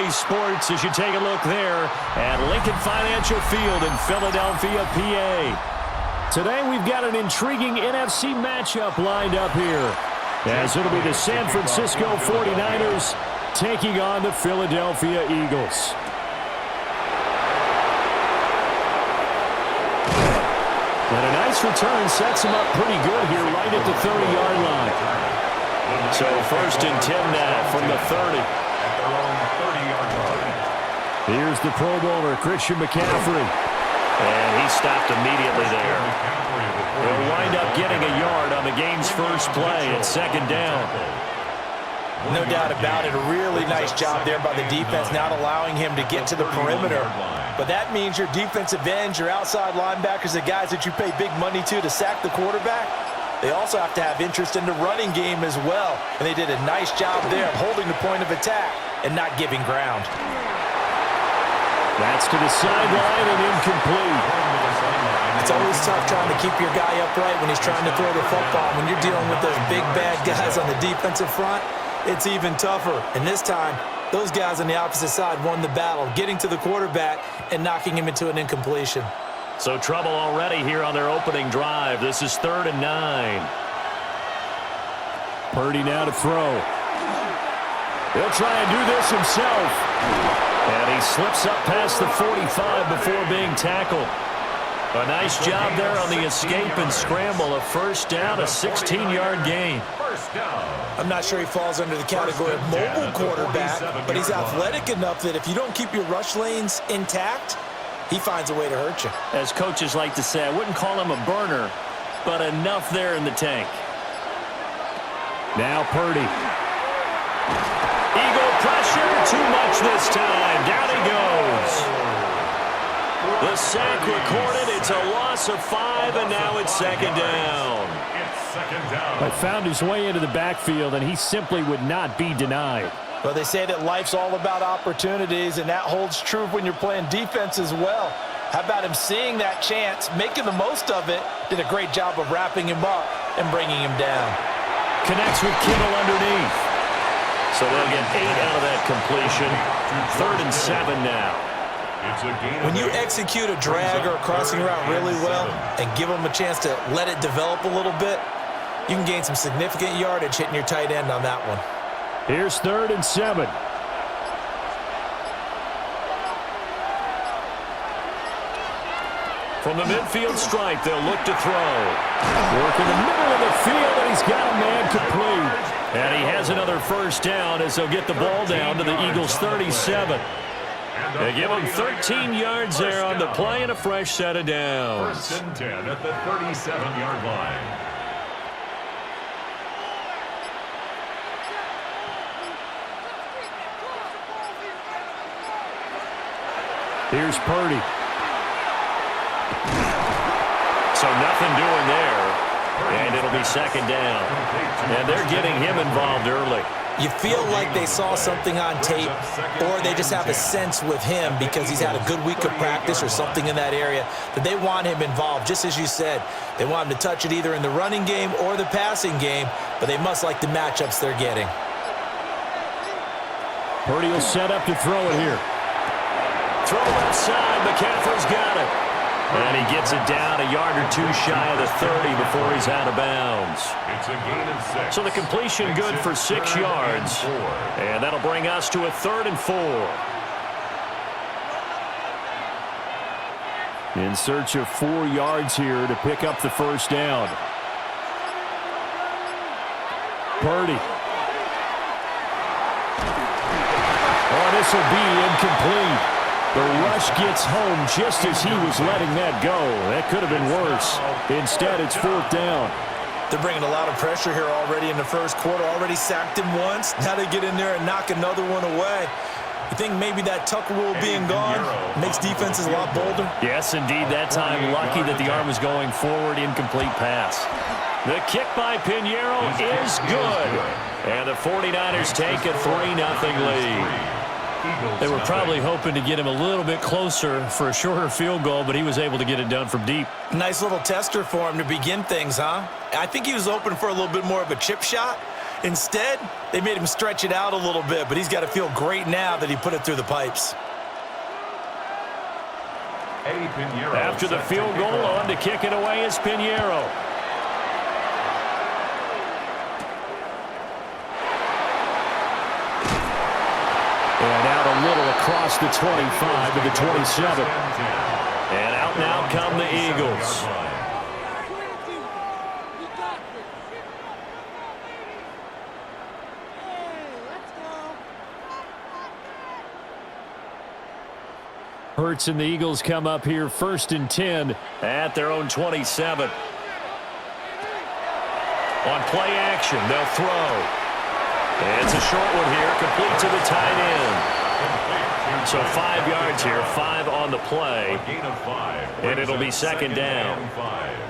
NBC Sports as you take a look there at Lincoln Financial Field in Philadelphia, PA. Today we've got an intriguing NFC matchup lined up here, as it'll be the San Francisco 49ers taking on the Philadelphia Eagles. And a nice return sets him up pretty good here right at the 30-yard line. So first and 10 now from the 30. Here's the Pro Bowler, Christian McCaffrey. And he stopped immediately there. He'll wind up getting a yard on the game's first play at second down. No doubt about it. A really nice job there by the defense, not allowing him to get to the perimeter. But that means your defensive ends, your outside linebackers, the guys that you pay big money to sack the quarterback, they also have to have interest in the running game as well. And they did a nice job there of holding the point of attack and not giving ground. That's to the sideline and incomplete. It's always tough trying to keep your guy upright when he's trying to throw the football. When you're dealing with those big, bad guys on the defensive front, it's even tougher. And this time, those guys on the opposite side won the battle, getting to the quarterback and knocking him into an incompletion. So trouble already here on their opening drive. This is 3rd and 9. Purdy now to throw. He'll try and do this himself. And he slips up past the 45 before being tackled. A nice job there on the escape and scramble. A first down, a 16-yard gain. I'm not sure he falls under the category of mobile quarterback, but he's athletic enough that if you don't keep your rush lanes intact, he finds a way to hurt you. As coaches like to say, I wouldn't call him a burner, but enough there in the tank. Now Purdy. Eagle pressure, too much this time. Down he goes. The sack recorded. It's a loss of 5, and now it's second down. But found his way into the backfield, and he simply would not be denied. Well, they say that life's all about opportunities, and that holds true when you're playing defense as well. How about him seeing that chance, making the most of it, did a great job of wrapping him up and bringing him down. Connects with Kittle underneath. So they'll get 8 out of that completion. 3rd and 7 now. When you execute a drag or a crossing route really well and give them a chance to let it develop a little bit, you can gain some significant yardage hitting your tight end on that one. Here's 3rd and 7. From the midfield stripe, they'll look to throw. Work in the middle of the field, and he's got a man complete. And he has another first down as they'll get the ball down to the Eagles' 37. They give him 13 yards there on the play and a fresh set of downs. 1st and 10 at the 37-yard line. Here's Purdy. So nothing doing there. And it'll be second down. And they're getting him involved early. You feel like they saw something on tape, or they just have a sense with him because he's had a good week of practice or something in that area that they want him involved. Just as you said, they want him to touch it either in the running game or the passing game, but they must like the matchups they're getting. Purdy will set up to throw it here. Throw left side. McCaffrey's got it. And he gets it down a yard or 2 shy of the 30 before he's out of bounds. It's a gain of 6. So the completion good for 6 yards. And that'll bring us to a 3rd and 4. In search of 4 yards here to pick up the first down. Purdy. Oh, this will be incomplete. The rush gets home just as he was letting that go. That could have been worse. Instead, it's 4th down. They're bringing a lot of pressure here already in the first quarter. Already sacked him once. Now they get in there and knock another one away. You think maybe that Tucker rule being gone makes defenses a lot bolder? Yes, indeed. That time, lucky that the arm was going forward. Incomplete pass. The kick by Pinheiro is good. And the 49ers take a 3-0 lead. They were probably hoping to get him a little bit closer for a shorter field goal, but he was able to get it done from deep. Nice little tester for him to begin things, huh? I think he was open for a little bit more of a chip shot, Instead, they made him stretch it out a little bit, but he's got to feel great now that he put it through the pipes. After the field goal, on to kick it away is Pinheiro. And out a little across the 25 to the 27. And out now come the Eagles. Hurts and the Eagles come up here 1st and 10 at their own 27. On play action, they'll throw. And it's a short one here, complete to the tight end. So 5 yards here, 5 on the play. And it'll be 2nd down.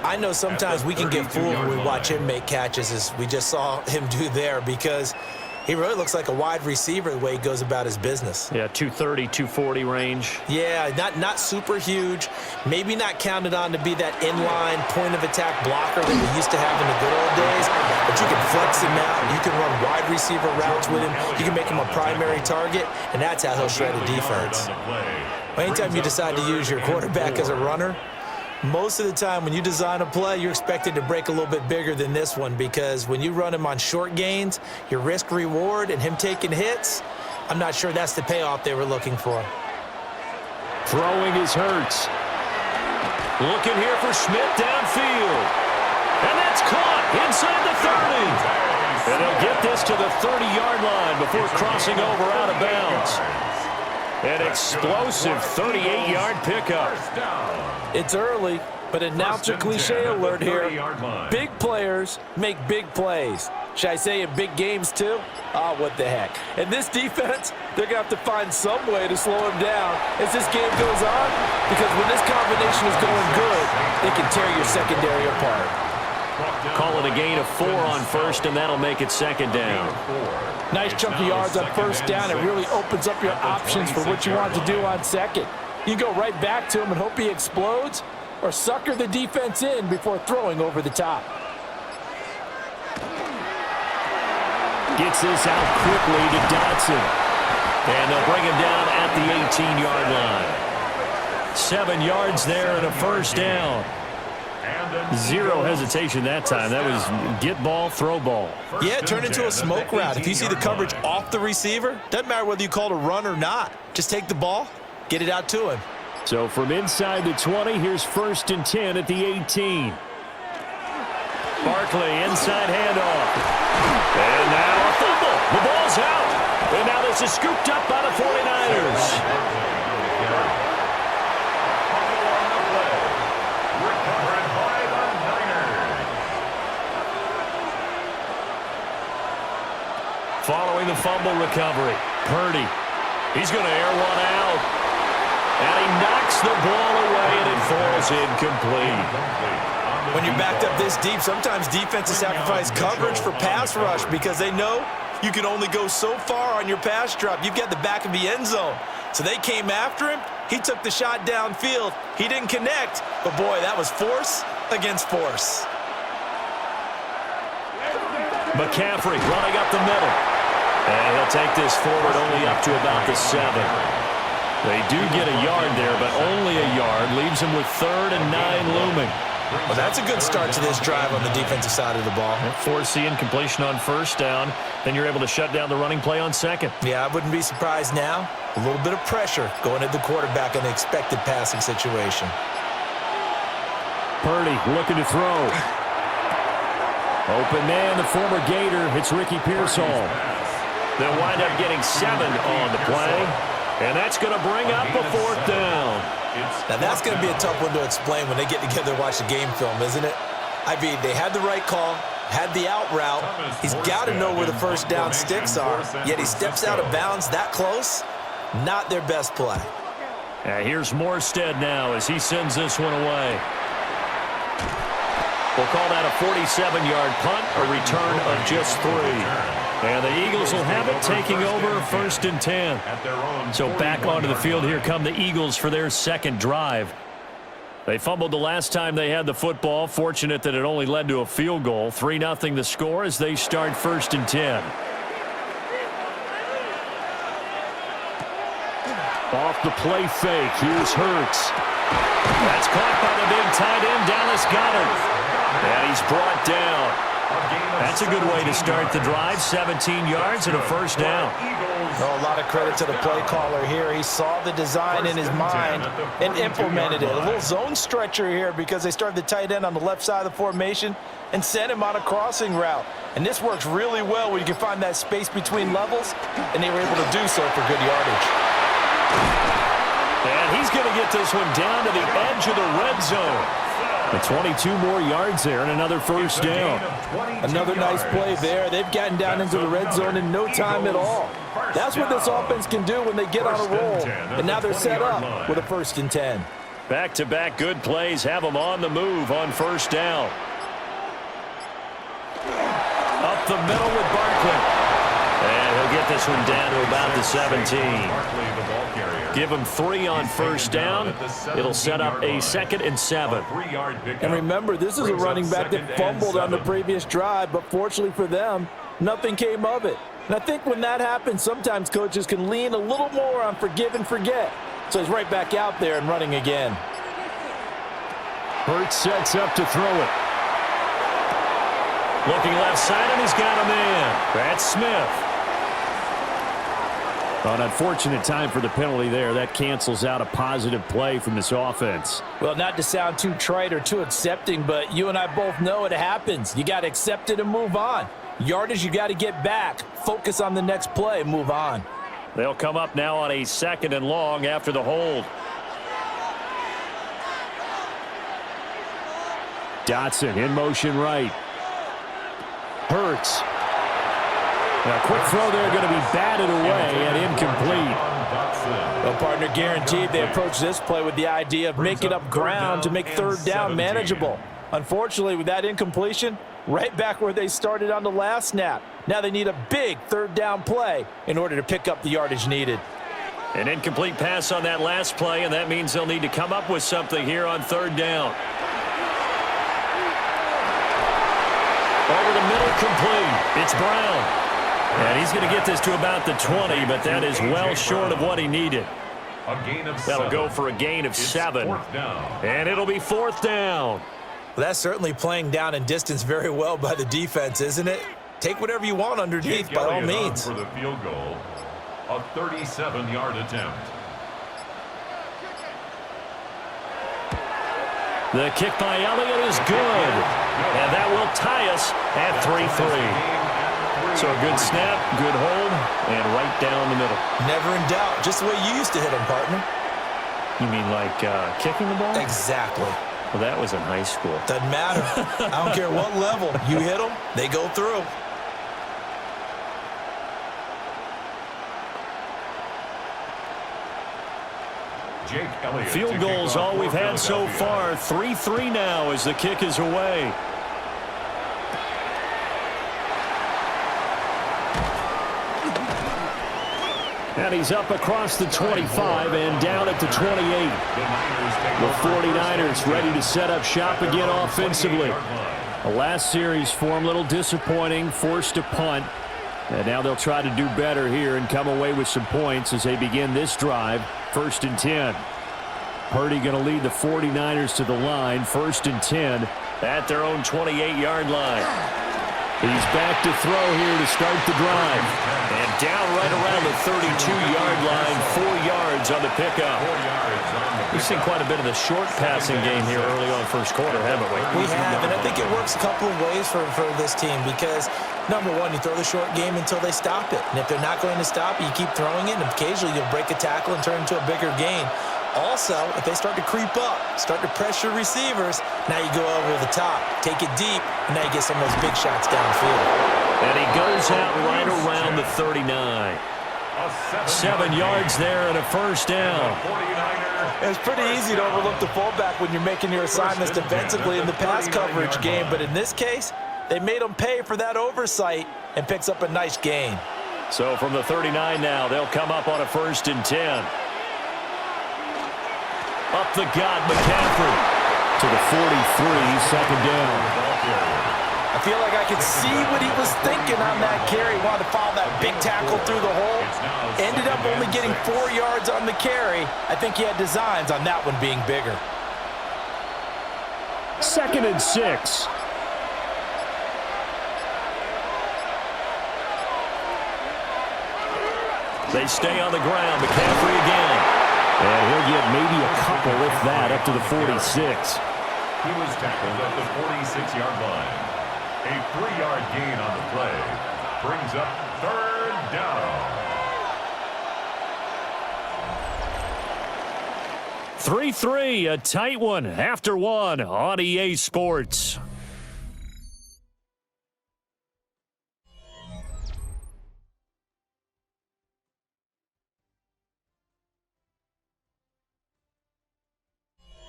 I know sometimes we can get fooled when we watch him make catches, as we just saw him do there, because he really looks like a wide receiver the way he goes about his business. Yeah, 230, 240 range. Yeah, not super huge. Maybe not counted on to be that inline point-of-attack blocker that we used to have in the good old days. But you can flex him out. You can run wide receiver routes with him. You can make him a primary target, and that's how he'll shred a defense. Anytime you decide to use your quarterback as a runner, most of the time when you design a play, you're expected to break a little bit bigger than this one, because when you run him on short gains, your risk-reward and him taking hits, I'm not sure that's the payoff they were looking for. Throwing is Hurts. Looking here for Schmidt downfield. And that's caught inside the 30. And they'll get this to the 30-yard line before crossing over out of bounds. An explosive 38-yard pickup. It's early, but announcer cliche alert here. Big players make big plays. Should I say in big games too? Oh, what the heck. And this defense, they're going to have to find some way to slow him down as this game goes on, because when this combination is going good, they can tear your secondary apart. Call it a gain of 4 on first, and that'll make it 2nd down. Nice chunk of yards on first down. It really opens up your options for what you want to do on second. You go right back to him and hope he explodes, or sucker the defense in before throwing over the top. Gets this out quickly to Dotson. And they'll bring him down at the 18-yard line. 7 yards there and a first down. Zero hesitation that time. That was get ball, throw ball. Yeah, turn into a smoke route. If you see the coverage off the receiver, doesn't matter whether you call it a run or not. Just take the ball, get it out to him. So from inside the 20, here's 1st and 10 at the 18. Barkley, inside handoff. And now a fumble. The ball's out. And now this is scooped up by the 49ers. Following the fumble recovery, Purdy. He's going to air one out. And he knocks the ball away, and it falls incomplete. When you're backed up this deep, sometimes defenses sacrifice coverage for pass rush because they know you can only go so far on your pass drop. You've got the back of the end zone. So they came after him. He took the shot downfield. He didn't connect. But, boy, that was force against force. McCaffrey running up the middle. And he'll take this forward only up to about the 7. They do get a yard there, but only a yard. Leaves him with 3rd and 9 looming. Well, that's a good start to this drive on the defensive side of the ball. Forcing incompletion on first down. Then you're able to shut down the running play on 2nd. Yeah, I wouldn't be surprised now. A little bit of pressure going at the quarterback in an expected passing situation. Purdy looking to throw. Open man, the former Gator. It's Ricky Pearsall. They'll wind up getting 7 on the play. And that's going to bring up a 4th down. Now, that's going to be a tough one to explain when they get together and watch the game film, isn't it? I mean, they had the right call, had the out route. He's got to know where the first down sticks are, yet he steps out of bounds that close. Not their best play. Here's Morstead now as he sends this one away. We'll call that a 47-yard punt, a return of just 3. And the Eagles will have it, taking over 1st and 10. So back onto the field here come the Eagles for their 2nd drive. They fumbled the last time they had the football. Fortunate that it only led to a field goal. 3-0 the score as they start 1st and 10. Off the play fake. Here's Hurts. That's caught by the big tight end, Dallas Goedert. And he's brought down. That's a good way to start the drive. 17 yards and a 1st down. Oh, a lot of credit to the play caller here. He saw the design in his mind and implemented it. A little zone stretcher here because they started the tight end on the left side of the formation and sent him on a crossing route. And this works really well when you can find that space between levels, and they were able to do so for good yardage. And he's going to get this one down to the edge of the red zone. The 22 more yards there and another 1st down. Another nice play there. They've gotten down into the red zone in no time at all. That's what this offense can do when they get on a roll. And now they're set up with a 1st and 10. Back-to-back good plays have them on the move on 1st down. Up the middle with Barkley. And he'll get this one down to about the 17. Give him 3 on 1st down. It'll set up a 2nd and 7. And remember, this is a running back that fumbled on the previous drive, but fortunately for them, nothing came of it. And I think when that happens, sometimes coaches can lean a little more on forgive and forget. So he's right back out there and running again. Hurts sets up to throw it. Looking left side, and he's got a man. That's Smith. An unfortunate time for the penalty there. That cancels out a positive play from this offense. Well, not to sound too trite or too accepting, but you and I both know it happens. You got to accept it and move on. Yardage, you got to get back. Focus on the next play and move on. They'll come up now on a 2nd and long after the hold. Dotson in motion right. Hurts. A quick throw there going to be batted away and incomplete. Well, partner, guaranteed they approach this play with the idea of making up ground to make 3rd down manageable. Unfortunately, with that incompletion, right back where they started on the last snap. Now they need a big 3rd down play in order to pick up the yardage needed. An incomplete pass on that last play, and that means they'll need to come up with something here on 3rd down. Over the middle, complete. It's Brown. And he's going to get this to about the 20, but that is well short of what he needed. That'll go for a gain of 7. And it'll be 4th down. Well, that's certainly playing down and distance very well by the defense, isn't it? Take whatever you want underneath by all means. For the field goal, a 37-yard attempt. The kick by Elliott is good. And that will tie us at 3-3. So a good snap, good hold, and right down the middle. Never in doubt. Just the way you used to hit them, partner. You mean like kicking the ball? Exactly. Well, that was in high school. Doesn't matter. I don't care what level. You hit them, they go through. Field goals all we've had so far. 3-3 now as the kick is away. And he's up across the 25 and down at the 28. The 49ers ready to set up shop again offensively. The last series for them, a little disappointing, forced a punt. And now they'll try to do better here and come away with some points as they begin this drive. 1st and 10. Purdy going to lead the 49ers to the line. 1st and 10 at their own 28-yard line. He's back to throw here to start the drive. And down right around the 32-yard line, 4 yards on the pickup. We've seen quite a bit of the short passing game here early on first quarter, haven't we? We have, and I think it works a couple of ways for this team because, number one, you throw the short game until they stop it. And if they're not going to stop it, you keep throwing it, and occasionally you'll break a tackle and turn into a bigger gain. Also, if they start to creep up, start to pressure receivers, now you go over the top, take it deep, and now you get some of those big shots downfield. And he goes out right around the 39. 7 yards there and a 1st down. It's pretty easy to overlook the fullback when you're making your assignments defensively in the pass coverage game, but in this case, they made them pay for that oversight and picks up a nice gain. So from the 39 now, they'll come up on a 1st and 10. Up the gut, McCaffrey. to the 43, second down. I feel like I could see what he was thinking on that carry. He wanted to follow that big tackle through the hole. Ended up only getting 4 yards on the carry. I think he had designs on that one being bigger. 2nd and 6. They stay on the ground. McCaffrey again. And he'll get maybe a couple, if that, up to the 46. He was tackled at the 46-yard line. A 3-yard gain on the play brings up 3rd down. 3-3, a tight one after one on EA Sports.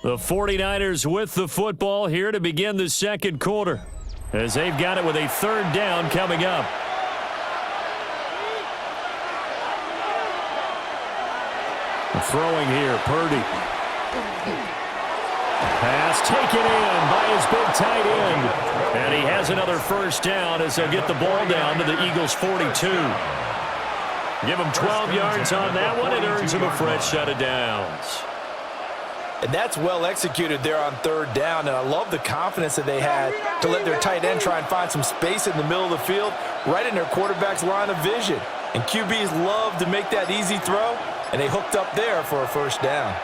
The 49ers with the football here to begin the second quarter, as they've got it with a 3rd down coming up. Throwing here, Purdy. Pass taken in by his big tight end. And he has another 1st down as they'll get the ball down to the Eagles' 42. Give him 12 yards on that one. It earns him a fresh set of downs. And that's well executed there on 3rd down, and I love the confidence that they had to let their tight end try and find some space in the middle of the field, right in their quarterback's line of vision. And QBs love to make that easy throw, and they hooked up there for a 1st down.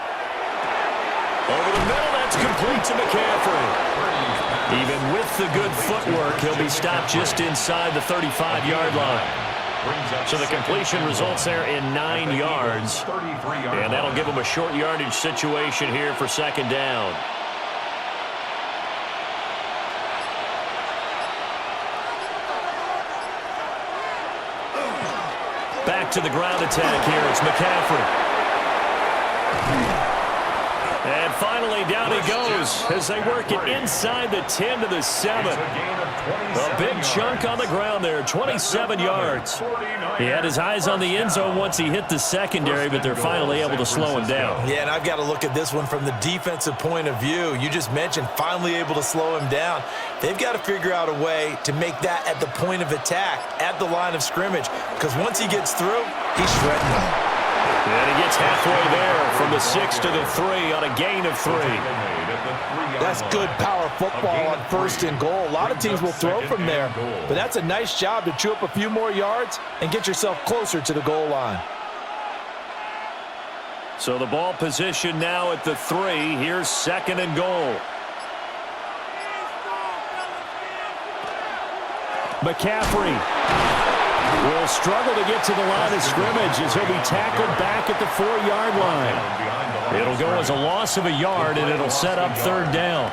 Over the middle, that's complete to McCaffrey. Even with the good footwork, he'll be stopped just inside the 35-yard line. So the completion results there in 9 yards. And that'll give him a short yardage situation here for 2nd down. Back to the ground attack here. It's McCaffrey. And finally, down he goes as they work it inside the 10 to the 7. A big chunk on the ground there, 27 yards. He had his eyes on the end zone once he hit the secondary, but they're finally able to slow him down. Yeah, and I've got to look at this one from the defensive point of view. You just mentioned finally able to slow him down. They've got to figure out a way to make that at the point of attack, at the line of scrimmage, because once he gets through, he's shredding them. And he gets halfway there from the 6 to the 3 on a gain of 3. That's good power football on 1st and goal. A lot of teams will throw from there, but that's a nice job to chew up a few more yards and get yourself closer to the goal line. So the ball position now at the 3. Here's 2nd and goal. McCaffrey will struggle to get to the line of scrimmage as he'll be tackled back at the 4-yard line. It'll go as a loss of a yard, and it'll set up 3rd down.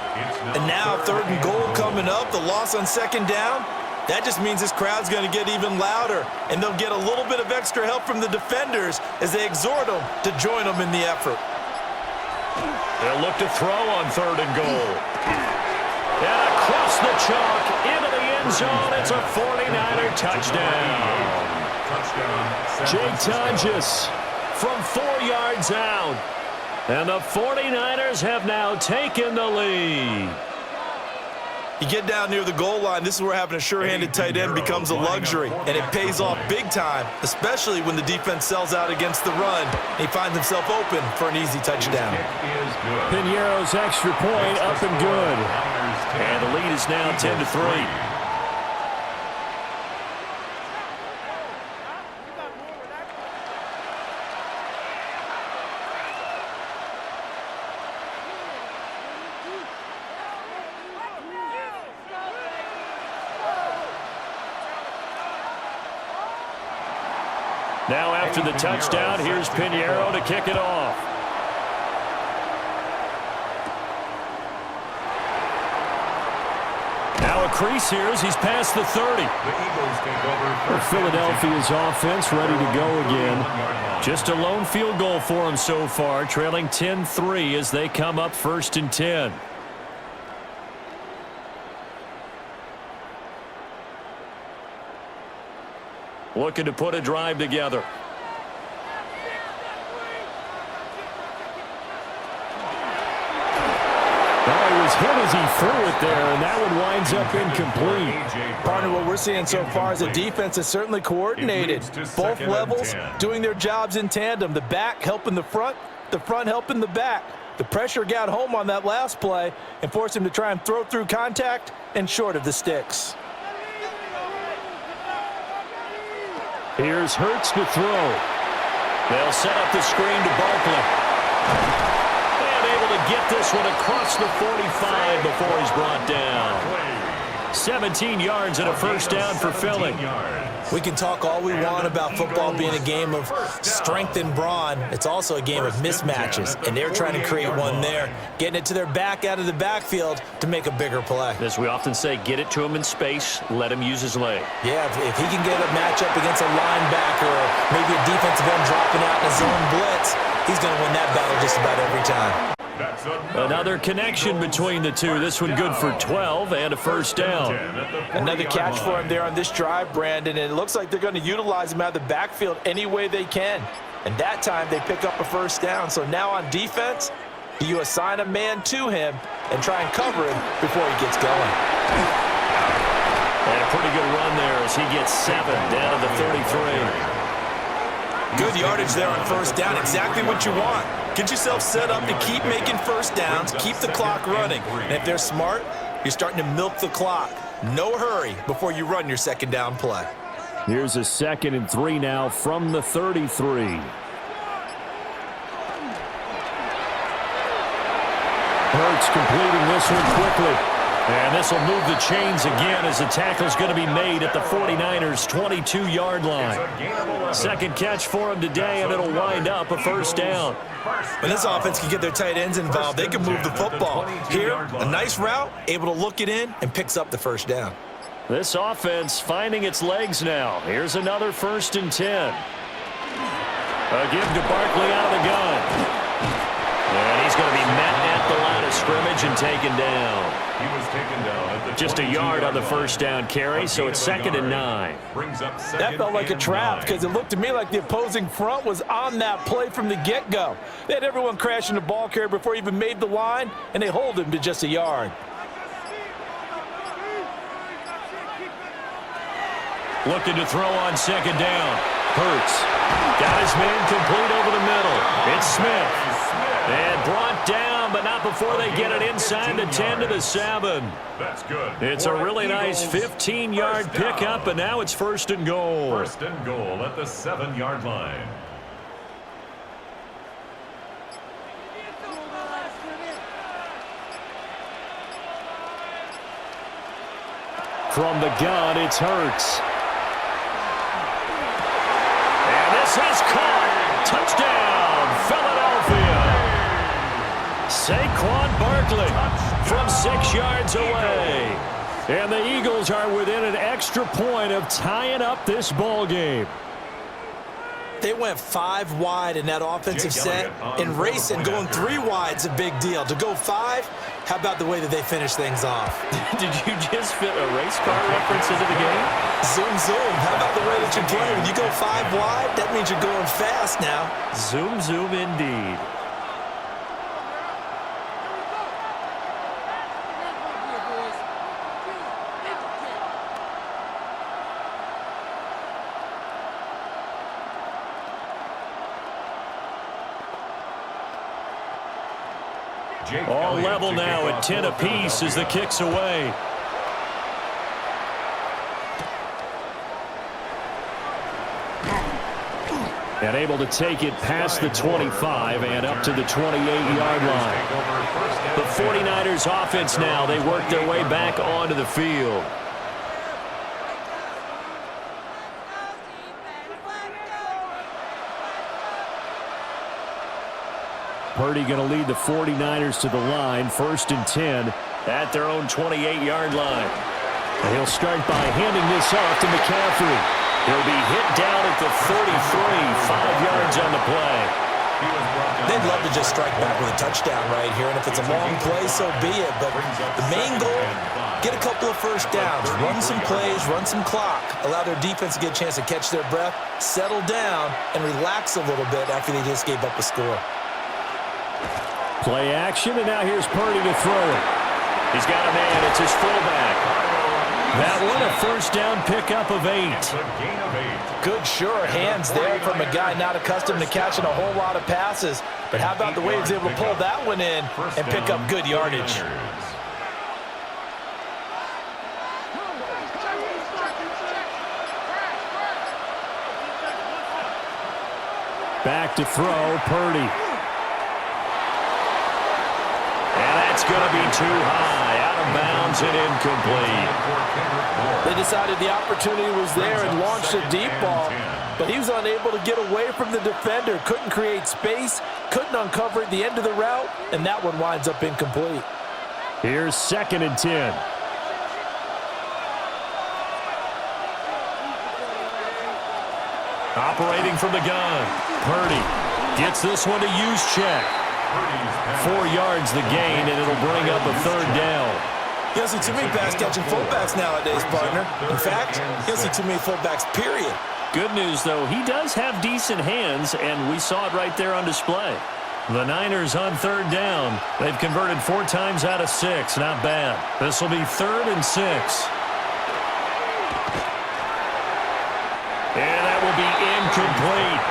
And now 3rd and goal coming up, the loss on 2nd down. That just means this crowd's going to get even louder, and they'll get a little bit of extra help from the defenders as they exhort them to join them in the effort. They'll look to throw on 3rd and goal. And across the chalk into the end zone, it's a 49er touchdown. Jake Tonjes from 4 yards out. And the 49ers have now taken the lead. You get down near the goal line, this is where having a sure-handed tight end becomes a luxury, and it pays off big time, especially when the defense sells out against the run, and he finds himself open for an easy touchdown. Piñeiro's extra point up and good. And the lead is now 10-3. Now after the touchdown, here's Piñeiro to kick it off. Now a crease here as he's past the 30. Philadelphia's offense ready to go again. Just a lone field goal for them so far, trailing 10-3 as they come up 1st and 10. Looking to put a drive together. Well, he was hit as he threw it there, and that one winds up incomplete. Partner, what we're seeing so far is the defense is certainly coordinated. Both levels doing their jobs in tandem. The back helping the front helping the back. The pressure got home on that last play and forced him to try and throw through contact and short of the sticks. Here's Hurts to throw. They'll set up the screen to Barkley. And able to get this one across the 45 before he's brought down. 17 yards and a first down for Philly. We can talk all we want about football being a game of strength and brawn. It's also a game of mismatches, and they're trying to create one there, getting it to their back out of the backfield to make a bigger play. As we often say, get it to him in space, let him use his leg. Yeah, if he can get a matchup against a linebacker or maybe a defensive end dropping out in a zone blitz, he's going to win that battle just about every time. Another connection between the two. This one good for 12 and a first down. Another catch for him there on this drive, Brandon, and it looks like they're going to utilize him out of the backfield any way they can. And that time they pick up a first down. So now on defense, do you assign a man to him and try and cover him before he gets going? And a pretty good run there as he gets 7 down to the 33. Good yardage there on first down. Exactly what you want. Get yourself set up to keep making first downs, keep the clock running. And if they're smart, you're starting to milk the clock. No hurry before you run your second down play. Here's a 2nd and 3 now from the 33. Hurts completing this one quickly. And this will move the chains again as the tackle's going to be made at the 49ers' 22-yard line. Second catch for him today, and it'll wind up a first down. When this offense can get their tight ends involved, they can move the football. Here, a nice route, able to look it in, and picks up the first down. This offense finding its legs now. Here's another 1st and 10. A give to Barkley out of the gun. And he's going to be met at the line of scrimmage and taken down. He was taken down at the Just a yard on the first down carry, so it's 2nd and 9. That felt like a trap because it looked to me like the opposing front was on that play from the get-go. They had everyone crashing the ball carrier before he even made the line, and they hold him to just a yard. Looking to throw on 2nd down. Hurts. Got his man complete over the middle. It's Smith. And brought down, but not before they get it inside the 10 to the 7. That's good. It's a really nice 15-yard pickup, and now it's 1st and goal. 1st and goal at the 7-yard line. From the gun, it's Hurts. And this is caught. Touchdown, Philadelphia. Saquon Barkley from 6 yards away. And the Eagles are within an extra point of tying up this ball game. They went 5 wide in that offensive set, and racing going 3 wide is a big deal. To go 5, how about the way that they finish things off? Did you just fit a race car reference into the game? Zoom, zoom. How about the way that you play? When you go 5 wide, that means you're going fast now. Zoom, zoom indeed. All level now at 10 apiece as the kick's away. And able to take it past the 25 and up to the 28-yard line. The 49ers offense now, they work their way back onto the field. Purdy going to lead the 49ers to the line, 1st and 10 at their own 28-yard line. And he'll start by handing this off to McCaffrey. He'll be hit down at the 33, 5 yards on the play. They'd love to just strike back with a touchdown right here, and if it's a long play, so be it. But the main goal, get a couple of first downs, run some plays, run some clock, allow their defense to get a chance to catch their breath, settle down, and relax a little bit after they just gave up a score. Play action, and now here's Purdy to throw it. He's got a man. It's his fullback. That one a first down pickup of 8. Good, sure hands there from a guy not accustomed to catching a whole lot of passes. But how about the way he was able to pull that one in and pick up good yardage? Back to throw, Purdy. And that's going to be too high, out of bounds and incomplete. They decided the opportunity was there and launched a deep ball, but he was unable to get away from the defender, couldn't create space, couldn't uncover at the end of the route, and that one winds up incomplete. Here's 2nd and 10. Operating from the gun. Purdy gets this one to use check. 4 yards the gain, and it'll bring up a 3rd down. You don't see too many pass-catching fullbacks nowadays, partner. In fact, you don't see too many fullbacks, period. Good news, though, he does have decent hands, and we saw it right there on display. The Niners on 3rd down. They've converted 4 times out of 6. Not bad. This will be 3rd and 6. And that will be incomplete.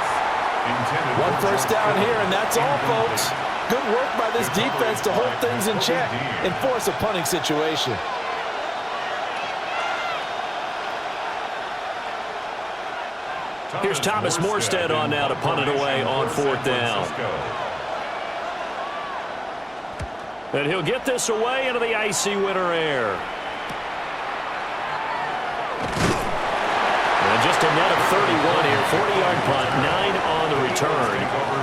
1 first down here, and that's all, folks. Good work by this defense to hold things in check and force a punting situation. Here's Thomas Morstead on now to punt it away on 4th down. And he'll get this away into the icy winter air. And just a net of 31 here. 40-yard punt, 9 on the return.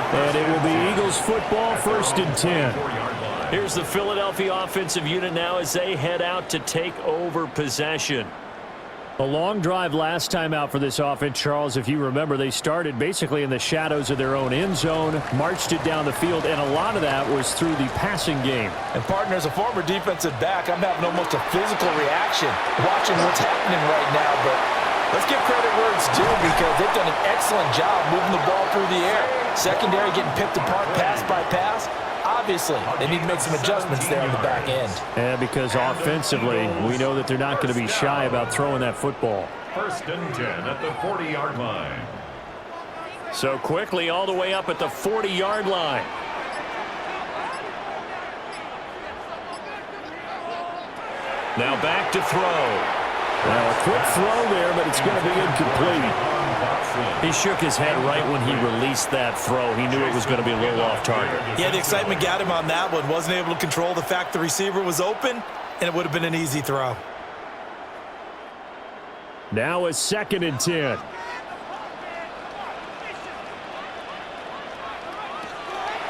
And it will be Eagles football, 1st and 10. Here's the Philadelphia offensive unit now as they head out to take over possession. A long drive last time out for this offense, Charles. If you remember, they started basically in the shadows of their own end zone, marched it down the field, and a lot of that was through the passing game. And, partner, as a former defensive back, I'm having almost a physical reaction watching what's happening right now. But let's give credit where it's due because they've done an excellent job moving the ball through the air. Secondary getting picked apart pass by pass. Obviously, they need to make some adjustments there on the back end. And because offensively, we know that they're not going to be shy about throwing that football. 1st and 10 at the 40-yard line. So quickly all the way up at the 40-yard line. Now back to throw. Well, a quick throw there, but it's going to be incomplete. He shook his head right when he released that throw. He knew it was going to be a little off target. Yeah, the excitement got him on that one. Wasn't able to control the fact the receiver was open, and it would have been an easy throw. Now it's 2nd and 10.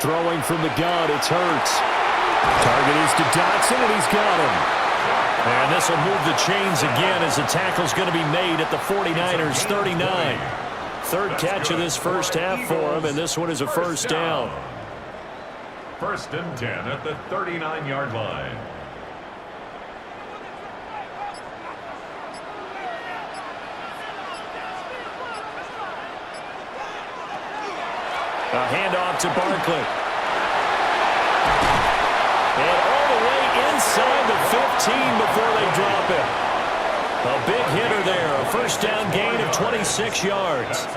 Throwing from the gun, it's Hurts. Target is to Dotson, and he's got him. And this will move the chains again as the tackle's going to be made at the 49ers 39. 3rd catch of this first half for him, and this one is a first down. 1st and 10 at the 39-yard line. A handoff to Barkley. And all the way inside the 15 before they drop it. A big hitter there. A first down gain of 26 yards.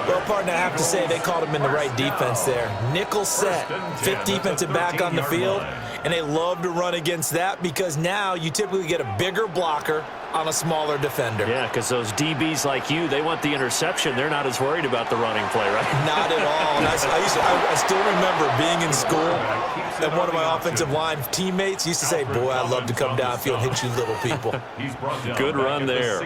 Well, partner, I have to say they called him in the right defense there. Nickel set, 5th defensive back on the field, and they love to run against that because now you typically get a bigger blocker on a smaller defender. Yeah, because those DBs like you, they want the interception. They're not as worried about the running play, right? Not at all. And I still remember being in school, and one of my offensive line teammates used to say, boy, I'd love to come downfield and hit you little people. Good run there.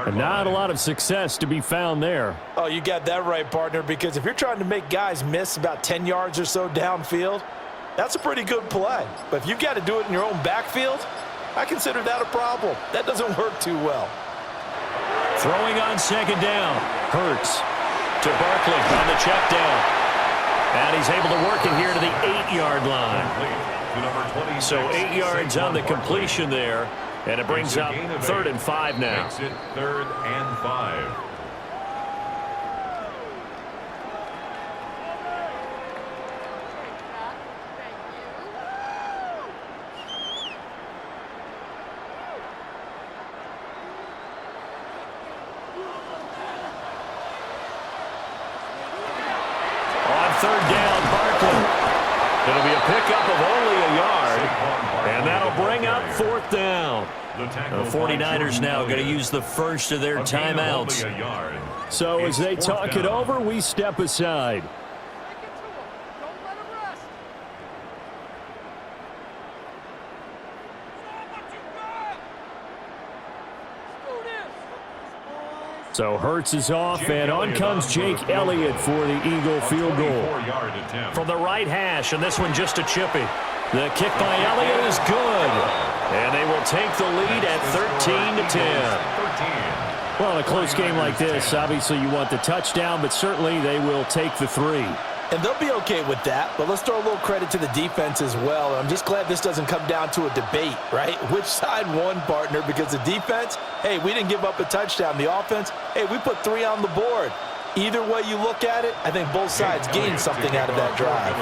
And not a lot of success to be found there. Oh, you got that right, partner, because if you're trying to make guys miss about 10 yards or so downfield, that's a pretty good play. But if you've got to do it in your own backfield, I consider that a problem. That doesn't work too well. Throwing on 2nd down. Hurts to Barkley on the check down. And he's able to work it here to the 8-yard line. So 8 yards on the completion there. And it brings up 3rd and 5 now. Makes it 3rd and 5. It'll be a pickup of only a yard, and that'll bring up 4th down. The 49ers now going to use the first of their timeouts. So as they talk it over, we step aside. So Hurts is off, and on comes Jake Elliott for the Eagle field goal. From the right hash, and this one just a chippy. The kick by Elliott is good. And they will take the lead at 13-10. Well, in a close game like this, obviously you want the touchdown, but certainly they will take the 3. And they'll be okay with that, but let's throw a little credit to the defense as well. I'm just glad this doesn't come down to a debate, right? Which side won, partner? Because the defense, hey, we didn't give up a touchdown. The offense, hey, we put 3 on the board. Either way you look at it, I think both sides gained something out of that drive.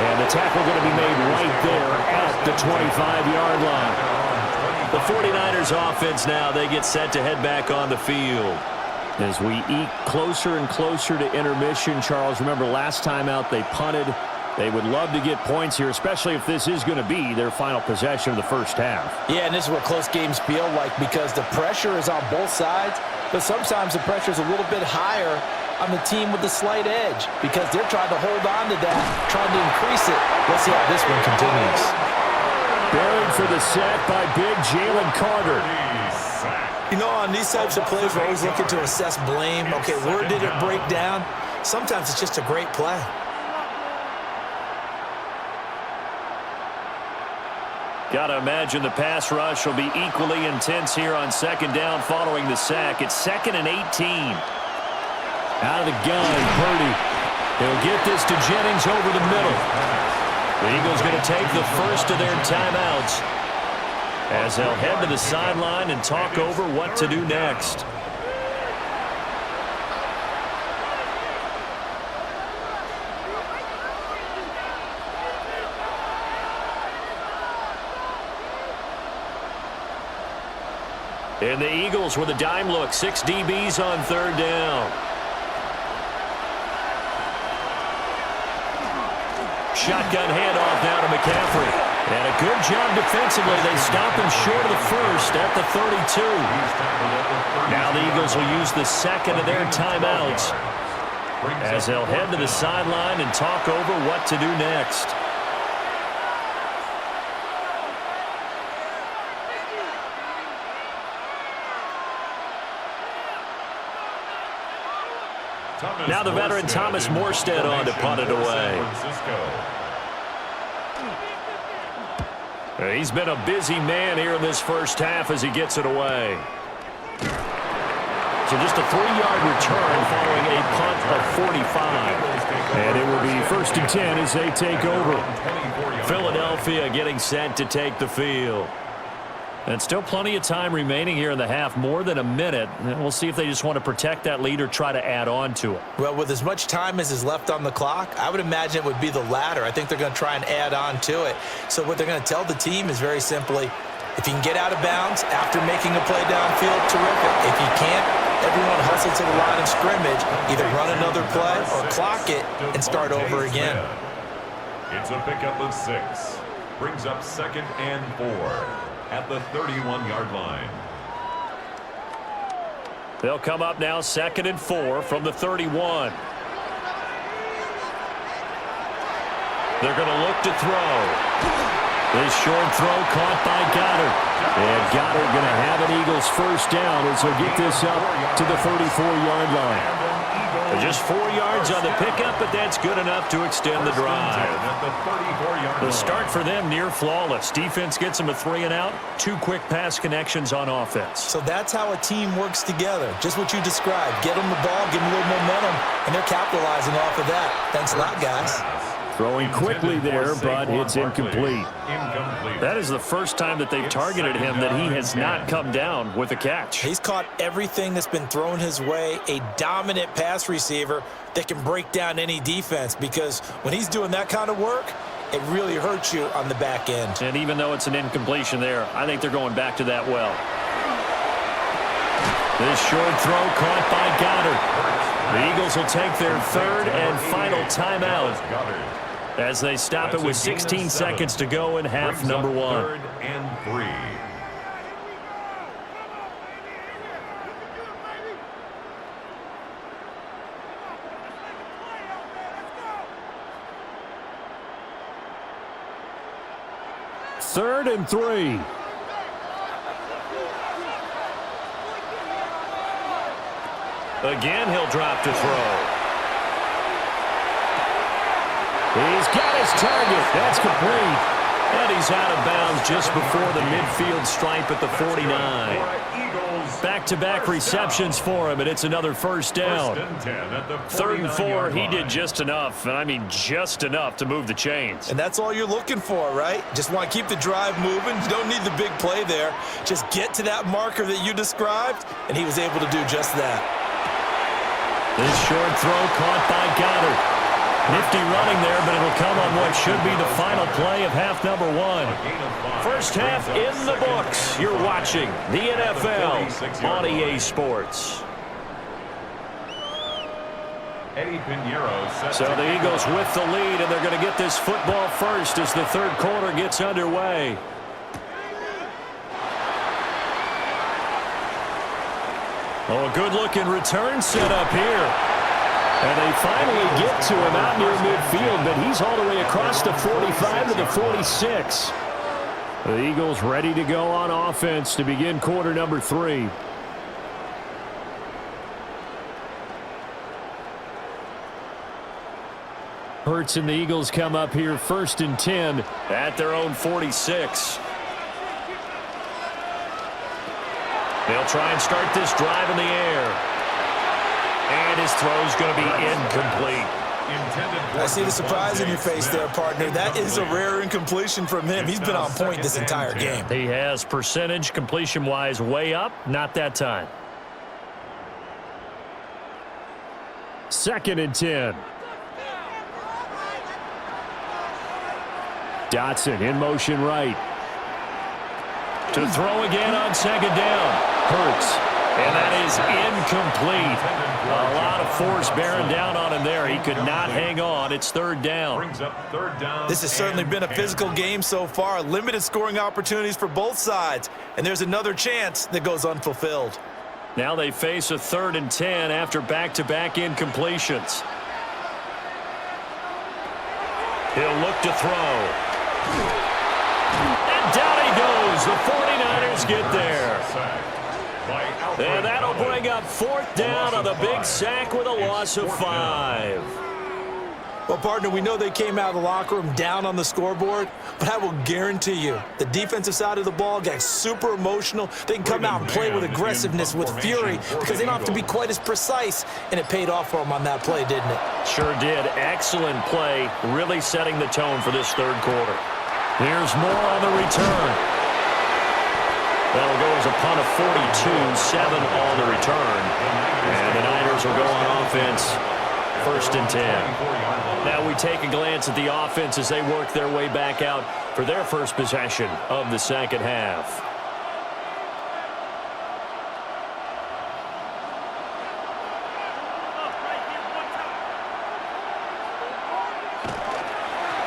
And the tackle going to be made right there at the 25-yard line. The 49ers offense now, they get set to head back on the field. As we eke closer and closer to intermission, Charles, remember last time out they punted. They would love to get points here, especially if this is going to be their final possession of the first half. Yeah, and this is what close games feel like because the pressure is on both sides, but sometimes the pressure is a little bit higher on the team with the slight edge because they're trying to hold on to that, trying to increase it. Let's see how this one continues. Buried for the sack by big Jalen Carter. You know, on these types of plays, we're always looking to assess blame. Okay, where did it break down? Sometimes it's just a great play. Got to imagine the pass rush will be equally intense here on 2nd down following the sack. It's 2nd and 18. Out of the gun, Purdy. He'll get this to Jennings over the middle. The Eagles going to take the first of their timeouts as they'll head to the sideline and talk over what to do next. And the Eagles with a dime look, 6 DBs on 3rd down. Shotgun handoff now to McCaffrey. And a good job defensively. They stop him short of the first at the 32. Now the Eagles will use the 2nd of their timeouts as they'll head to the sideline and talk over what to do next. Now the veteran Thomas Morstead on to punt it away. He's been a busy man here in this first half as he gets it away. So just a 3-yard return following a punt of 45. And it will be 1st and 10 as they take over. Philadelphia getting set to take the field. And still plenty of time remaining here in the half, more than a minute. And we'll see if they just want to protect that lead or try to add on to it. Well, with as much time as is left on the clock, I would imagine it would be the latter. I think they're going to try and add on to it. So what they're going to tell the team is very simply, if you can get out of bounds after making a play downfield, terrific. If you can't, everyone hustle to the line of scrimmage, either run another play or clock it and start over again. It's a pickup of 6. Brings up 2nd and 4. At the 31-yard line. They'll come up now 2nd and 4 from the 31. They're going to look to throw. This short throw caught by Goedert. And Goedert going to have an Eagles first down as they'll get this up to the 34-yard line. Just 4 yards on the pickup, but that's good enough to extend the drive. The start for them near flawless. Defense gets them a 3-and-out. 2 quick pass connections on offense. So that's how a team works together. Just what you described. Get them the ball, give them a little momentum, and they're capitalizing off of that. Thanks a lot, guys. Throwing quickly there, but it's incomplete. That is the first time that they've targeted him that he has not come down with a catch. He's caught everything that's been thrown his way, a dominant pass receiver that can break down any defense, because when he's doing that kind of work, it really hurts you on the back end. And even though it's an incompletion there, I think they're going back to that well. This short throw caught by Goedert. The Eagles will take their third and final timeout as they stop it with 16 seconds to go in half number one. Third and 3. Third and 3. Again, he'll drop to throw. He's got his target. That's complete. And he's out of bounds just before the midfield stripe at the 49. Back-to-back receptions for him, and it's another first down. Third and 4, he did just enough, and I mean just enough to move the chains. And that's all you're looking for, right? Just want to keep the drive moving. You don't need the big play there. Just get to that marker that you described, and he was able to do just that. This short throw caught by Goedert. Nifty running there, but it'll come on what should be the final play of half number one. First half in the books. You're watching the NFL on EA Sports. So the Eagles with the lead, and they're going to get this football first as the third quarter gets underway. Oh, a good-looking return set up here. And they finally get to him out near midfield, but he's all the way across the 45 to the 46. The Eagles ready to go on offense to begin quarter number 3. Hurts and the Eagles come up here first and 10 at their own 46. They'll try and start this drive in the air. And his throw's going to be incomplete. I see the surprise in your face there, partner. That is a rare incompletion from him. He's been on point this entire game. He has percentage completion-wise way up. Not that time. Second and 10. Dotson in motion right. To throw again on second down. Hurts. And that is incomplete. A lot of force bearing down on him there. He could not hang on. It's third down. This has certainly been a physical game so far. Limited scoring opportunities for both sides. And there's another chance that goes unfulfilled. Now they face a third and 10 after back-to-back incompletions. He'll look to throw. And down he goes. The 49ers get there. And that'll bring up fourth down on the big sack with a loss of 5. Well, partner, we know they came out of the locker room down on the scoreboard, but I will guarantee you the defensive side of the ball got super emotional. They can come out and play with aggressiveness, with fury, because they don't have to be quite as precise, and it paid off for them on that play, didn't it? Sure did. Excellent play, really setting the tone for this third quarter. Here's more on the return. That'll go as a punt of 42, 7 on the return. And the Niners will go on offense, first and 10. Now we take a glance at the offense as they work their way back out for their first possession of the second half.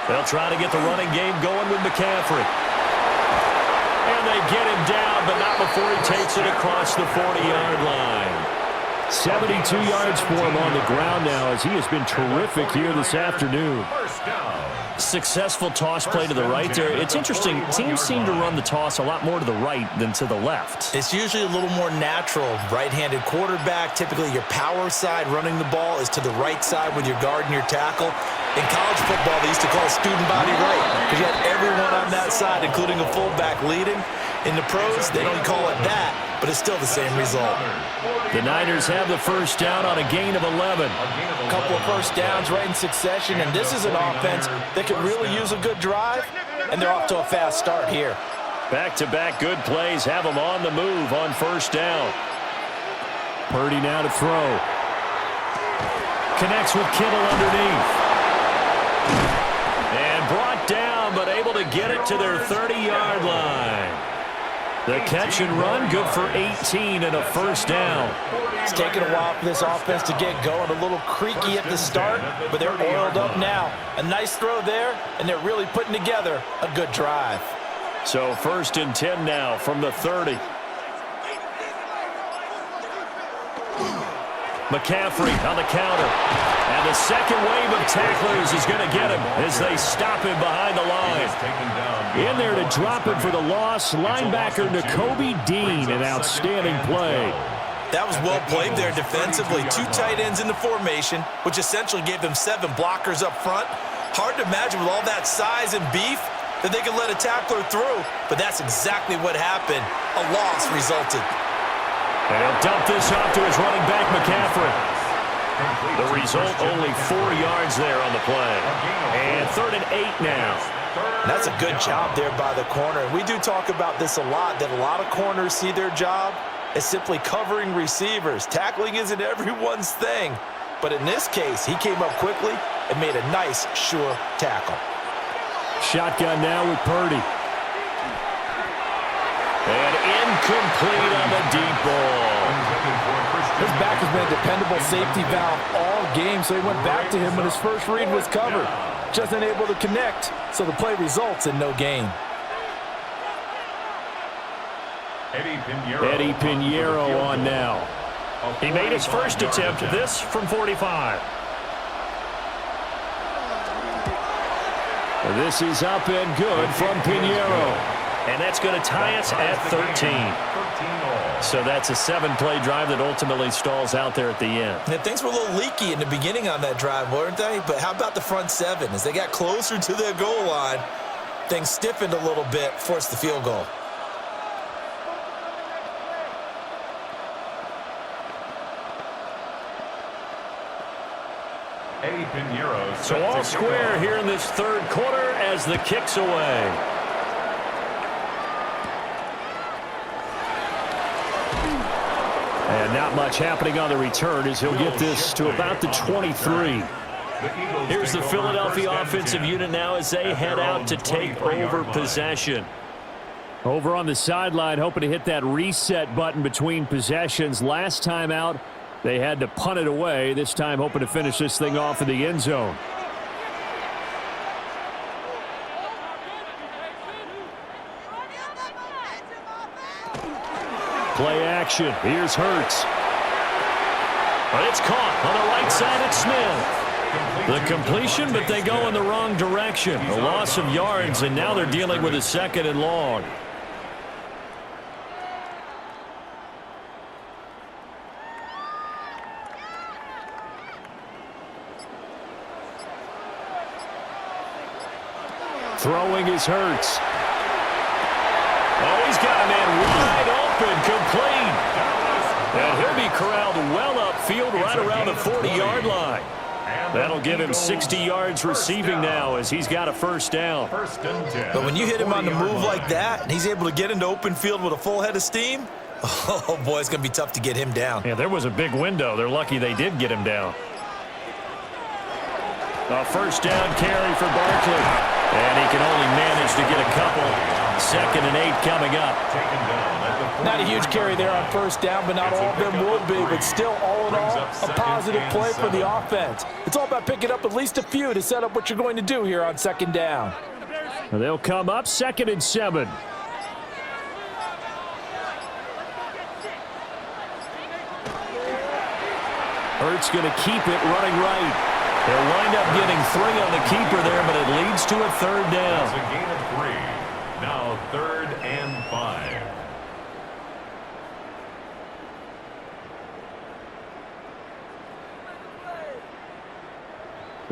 They'll try to get the running game going with McCaffrey. And they get him down, but not before he takes it across the 40-yard line. 72 yards for him on the ground now as he has been terrific here this afternoon. Successful toss play to the right there. It's interesting. Teams seem to run the toss a lot more to the right than to the left. It's usually a little more natural. Right-handed quarterback, typically your power side running the ball is to the right side with your guard and your tackle. In college football, they used to call student body right because you had everyone on that side, including a fullback leading. In the pros, they don't call it that, but it's still the same result. The Niners have the first down on a gain of 11. A couple of first downs right in succession, and this is an offense that could really use a good drive, and they're off to a fast start here. Back-to-back good plays have them on the move on first down. Purdy now to throw. Connects with Kittle underneath. And brought down, but able to get it to their 30-yard line. The catch and run, good for 18 and a first down. It's taken a while for this offense to get going. A little creaky at the start, but they're oiled up now. A nice throw there, and they're really putting together a good drive. So 1st and 10 now from the 30. McCaffrey on the counter. And the second wave of tacklers is going to get him as they stop him behind the line. In there to drop him for the loss, linebacker Nakobe Dean, an outstanding play. That was well played there defensively. 2 tight ends in the formation, which essentially gave them 7 blockers up front. Hard to imagine with all that size and beef that they could let a tackler through, but that's exactly what happened. A loss resulted. And he'll dump this off to his running back, McCaffrey. The result, only 4 yards there on the play. And 3rd and 8 now. That's a good job there by the corner. And we do talk about this a lot, that a lot of corners see their job as simply covering receivers. Tackling isn't everyone's thing. But in this case, he came up quickly and made a nice, sure tackle. Shotgun now with Purdy. And incomplete on the deep ball. His back has been a dependable safety valve all game, so he went back to him when his first read was covered. Just unable to connect, so the play results in no gain. Eddie Pinheiro on now. He made his first attempt, this from 45. This is up and good from Pinheiro. And that's going to tie us at 13. So that's a 7-play drive that ultimately stalls out there at the end. And things were a little leaky in the beginning on that drive, weren't they? But how about the front 7? As they got closer to their goal line, things stiffened a little bit, forced the field goal. So all square here in this 3rd quarter as the kick's away. And not much happening on the return as he'll get this to about the 23. Here's the Philadelphia offensive unit now as they head out to take over possession. Over on the sideline, hoping to hit that reset button between possessions. Last time out, they had to punt it away. This time, hoping to finish this thing off in the end zone. Play action. Here's Hurts. But it's caught on the right side at Smith. The completion, but they go in the wrong direction. A loss of yards, and now they're dealing with a 2nd and long. Throwing is Hurts. Oh, he's got a man wide open, complete. And he'll be corralled well upfield right around the 40-yard line. That'll give him 60 yards receiving now as he's got a 1st down. But when you hit him on the move like that, and he's able to get into open field with a full head of steam, oh, boy, it's going to be tough to get him down. Yeah, there was a big window. They're lucky they did get him down. A 1st down carry for Barkley. And he can only manage to get a couple. 2nd and 8 coming up. Not a huge carry there on 1st down, but not all of them would be. But still, all in all, a positive play for the offense. It's all about picking up at least a few to set up what you're going to do here on 2nd down. They'll come up 2nd and 7. Hurts going to keep it running right. They'll wind up getting 3 on the keeper there, but it leads to a 3rd down. It's a gain of 3. Now 3rd and 5.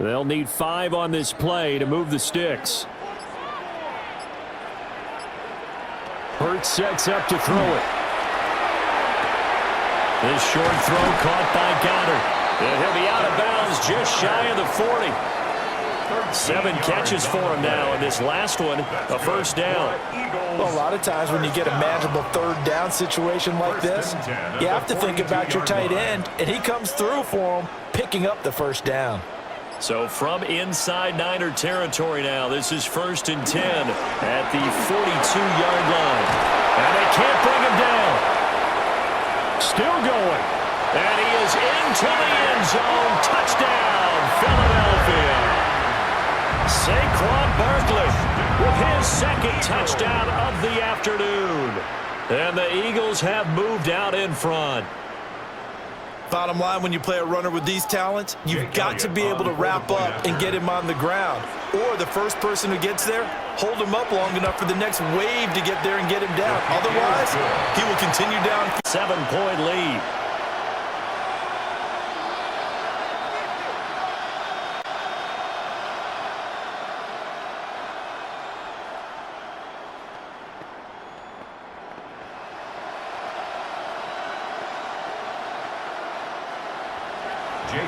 They'll need 5 on this play to move the sticks. Hurts sets up to throw it. This short throw caught by Goedert. And he'll be out of bounds just shy of the 40. 7 catches for him now, and this last one, a 1st down. Well, a lot of times when you get a manageable 3rd down situation like this, you have to think about your tight end, and he comes through for him, picking up the 1st down. So from inside Niner territory now, this is 1st and 10 at the 42-yard line. And they can't bring him down. Still going. And he is into the end zone. Touchdown, Philadelphia. Saquon Barkley with his second touchdown of the afternoon. And the Eagles have moved out in front. Bottom line, when you play a runner with these talents, you've got to be able to wrap up and get him on the ground. Or the first person who gets there, hold him up long enough for the next wave to get there and get him down. Otherwise, he will continue down. 7-point lead.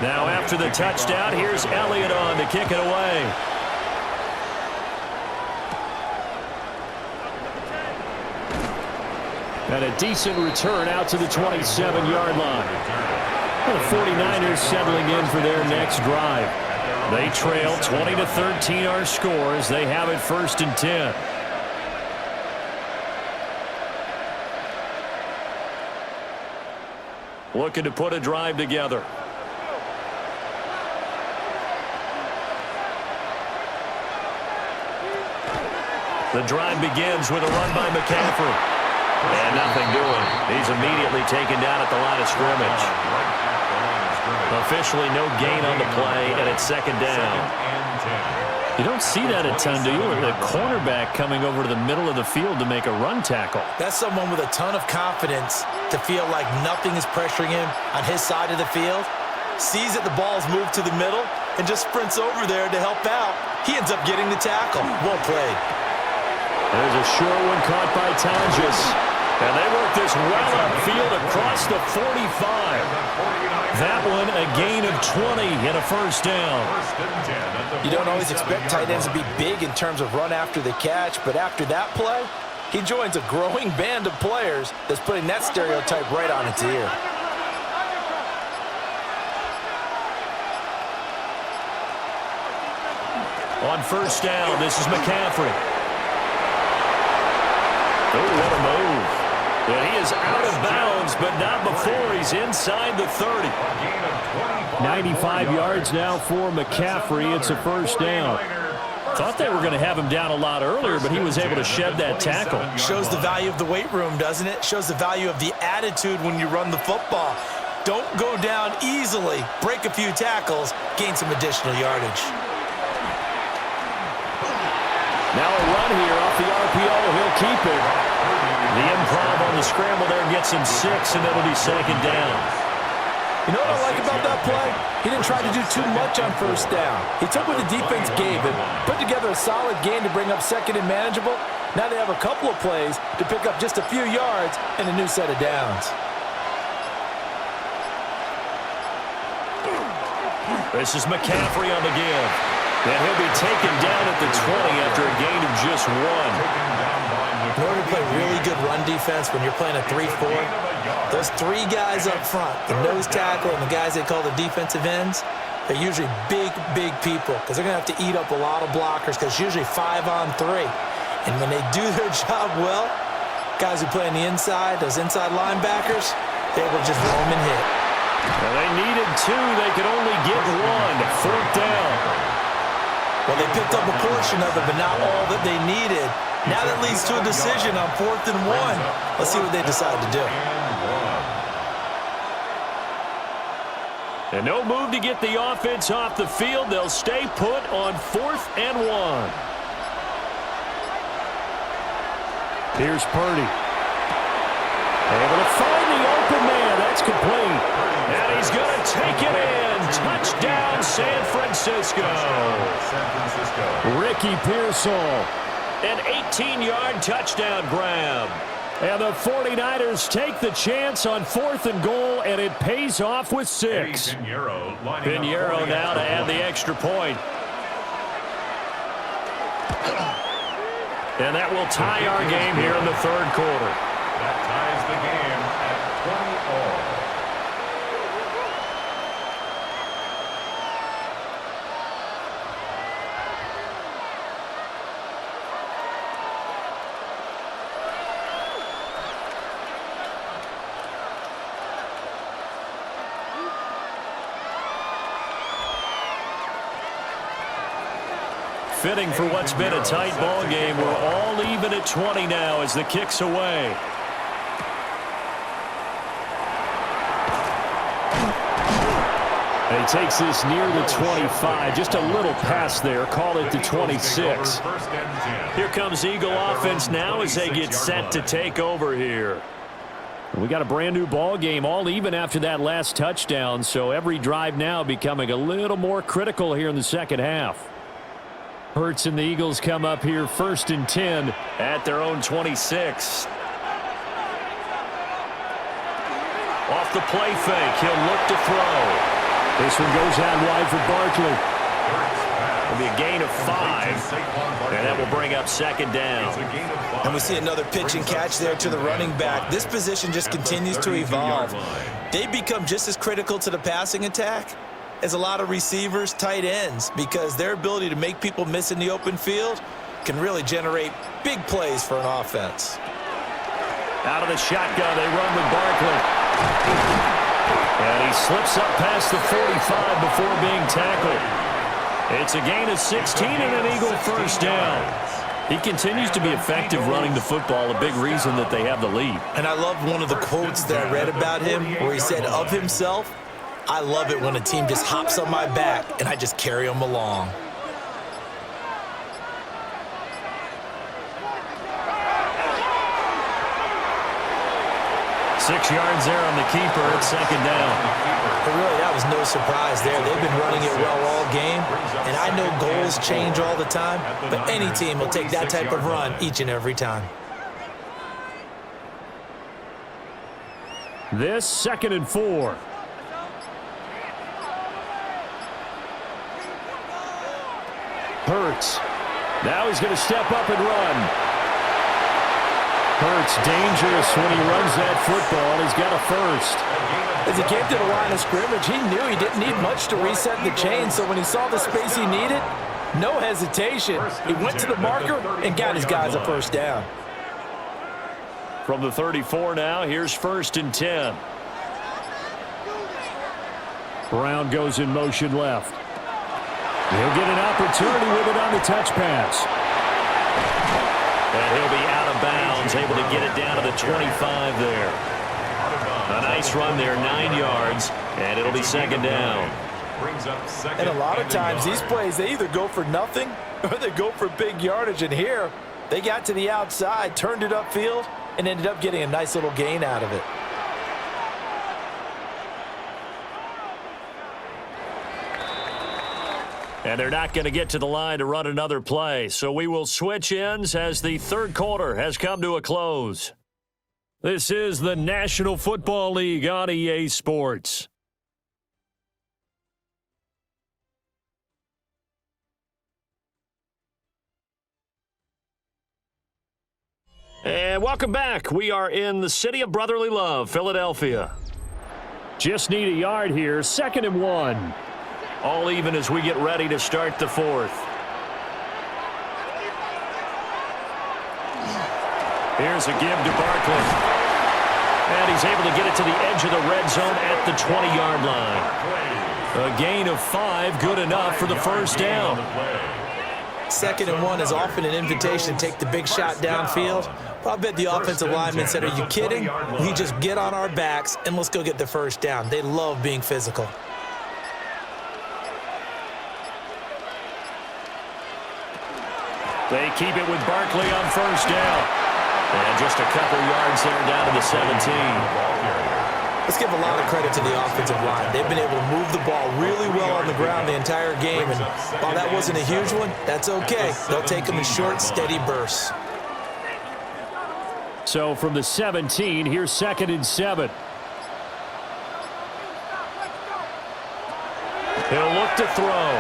Now after the touchdown, here's Elliott on to kick it away. And a decent return out to the 27-yard line. And the 49ers settling in for their next drive. They trail 20-13 our score as they have it 1st and 10. Looking to put a drive together. The drive begins with a run by McCaffrey. And nothing doing. He's immediately taken down at the line of scrimmage. Officially no gain on the play, and it's 2nd down. You don't see that a ton, do you? With the cornerback coming over to the middle of the field to make a run tackle. That's someone with a ton of confidence to feel like nothing is pressuring him on his side of the field. Sees that the ball's moved to the middle and just sprints over there to help out. He ends up getting the tackle. Well played. There's a short one caught by Tonjes. And they work this well upfield across the 45. That one a gain of 20 and a 1st down. You don't always expect tight ends to be big in terms of run after the catch, but after that play, he joins a growing band of players that's putting that stereotype right on its ear. On 1st down, this is McCaffrey. Oh, what a move. And he is out of bounds, but not before he's inside the 30. 95 yards now for McCaffrey. It's a 1st down. Thought they were going to have him down a lot earlier, but he was able to shed that tackle. Shows the value of the weight room, doesn't it? Shows the value of the attitude when you run the football. Don't go down easily. Break a few tackles. Gain some additional yardage. Now a run here off the RPO. He'll keep it. The improv on the scramble there gets him 6, and it'll be 2nd down. You know what I like about that play? He didn't try to do too much on 1st down. He took what the defense gave him, put together a solid game to bring up 2nd and manageable. Now they have a couple of plays to pick up just a few yards and a new set of downs. This is McCaffrey on the give. And he'll be taken down at the 20 after a gain of just 1. In order to play really good run defense when you're playing a 3-4, those 3 guys up front, the nose tackle and the guys they call the defensive ends, they're usually big, big people because they're going to have to eat up a lot of blockers because it's usually 5-on-3. And when they do their job well, guys who play on the inside, those inside linebackers, they will just roam and hit. Well, they needed 2. They could only get 1. 4th down. Well, they picked up a portion of it, but not all that they needed. Now that leads to a decision on 4th and 1. Let's see what they decide to do. And no move to get the offense off the field. They'll stay put on 4th and 1. Here's Purdy. Able to find the open man. That's complete. And he's going to take it in. Touchdown, San Francisco. Ricky Pearsall. An 18-yard touchdown grab. And the 49ers take the chance on 4th and goal, and it pays off with 6. Pinheiro now to add the extra point. And that will tie our game here in the 3rd quarter. That ties the game at 20-all. fitting for what's been a tight ball game. We're all even at 20 now as the kick's away. And he takes this near the 25. Just a little pass there. Call it the 26. Here comes Eagle offense now as they get set to take over here. We got a brand new ball game, all even after that last touchdown. So every drive now becoming a little more critical here in the second half. Hurts and the Eagles come up here 1st and 10 at their own 26. Off the play fake, he'll look to throw. This one goes out wide for Barkley. It'll be a gain of 5, and that will bring up 2nd down. And we see another pitch and catch there to the running back. This position just continues to evolve. They become just as critical to the passing attack as a lot of receivers, tight ends, because their ability to make people miss in the open field can really generate big plays for an offense. Out of the shotgun, they run with Barkley. And he slips up past the 45 before being tackled. It's a gain of 16 and an Eagle first down. He continues to be effective running the football, a big reason that they have the lead. And I love one of the quotes that I read about him where he said of himself, "I love it when a team just hops on my back and I just carry them along." Six yards there on the keeper at 2nd down. But really, that was no surprise there. They've been running it well all game, and I know goals change all the time, but any team will take that type of run each and every time. This 2nd and 4. Hurts. Now he's going to step up and run. Hurts dangerous when he runs that football. He's got a first. As he came to the line of scrimmage, he knew he didn't need much to reset the chain, so when he saw the space he needed, no hesitation. He went to the marker and got his guys a first down. From the 34 now, here's 1st and 10. Brown goes in motion left. He'll get an opportunity with it on the touch pass. And he'll be out of bounds, able to get it down to the 25 there. A nice run there, 9 yards, and it'll be 2nd down. And a lot of times these plays, they either go for nothing or they go for big yardage. And here, they got to the outside, turned it upfield, and ended up getting a nice little gain out of it. And they're not going to get to the line to run another play. So we will switch ends as the 3rd quarter has come to a close. This is the National Football League on EA Sports. And welcome back. We are in the city of brotherly love, Philadelphia. Just need a yard here. 2nd and 1. All even as we get ready to start the 4th. Here's a give to Barkley. And he's able to get it to the edge of the red zone at the 20-yard line. A gain of 5, good enough for the first down. 2nd and 1 is often an invitation to take the big shot downfield. But I bet the offensive lineman said, "Are you kidding? We just get on our backs and let's go get the first down." They love being physical. They keep it with Barkley on first down. And just a couple yards there down to the 17. Let's give a lot of credit to the offensive line. They've been able to move the ball really well on the ground the entire game. And while that wasn't a huge one, that's okay. They'll take them in short, steady bursts. So from the 17, here's 2nd and 7. He'll look to throw.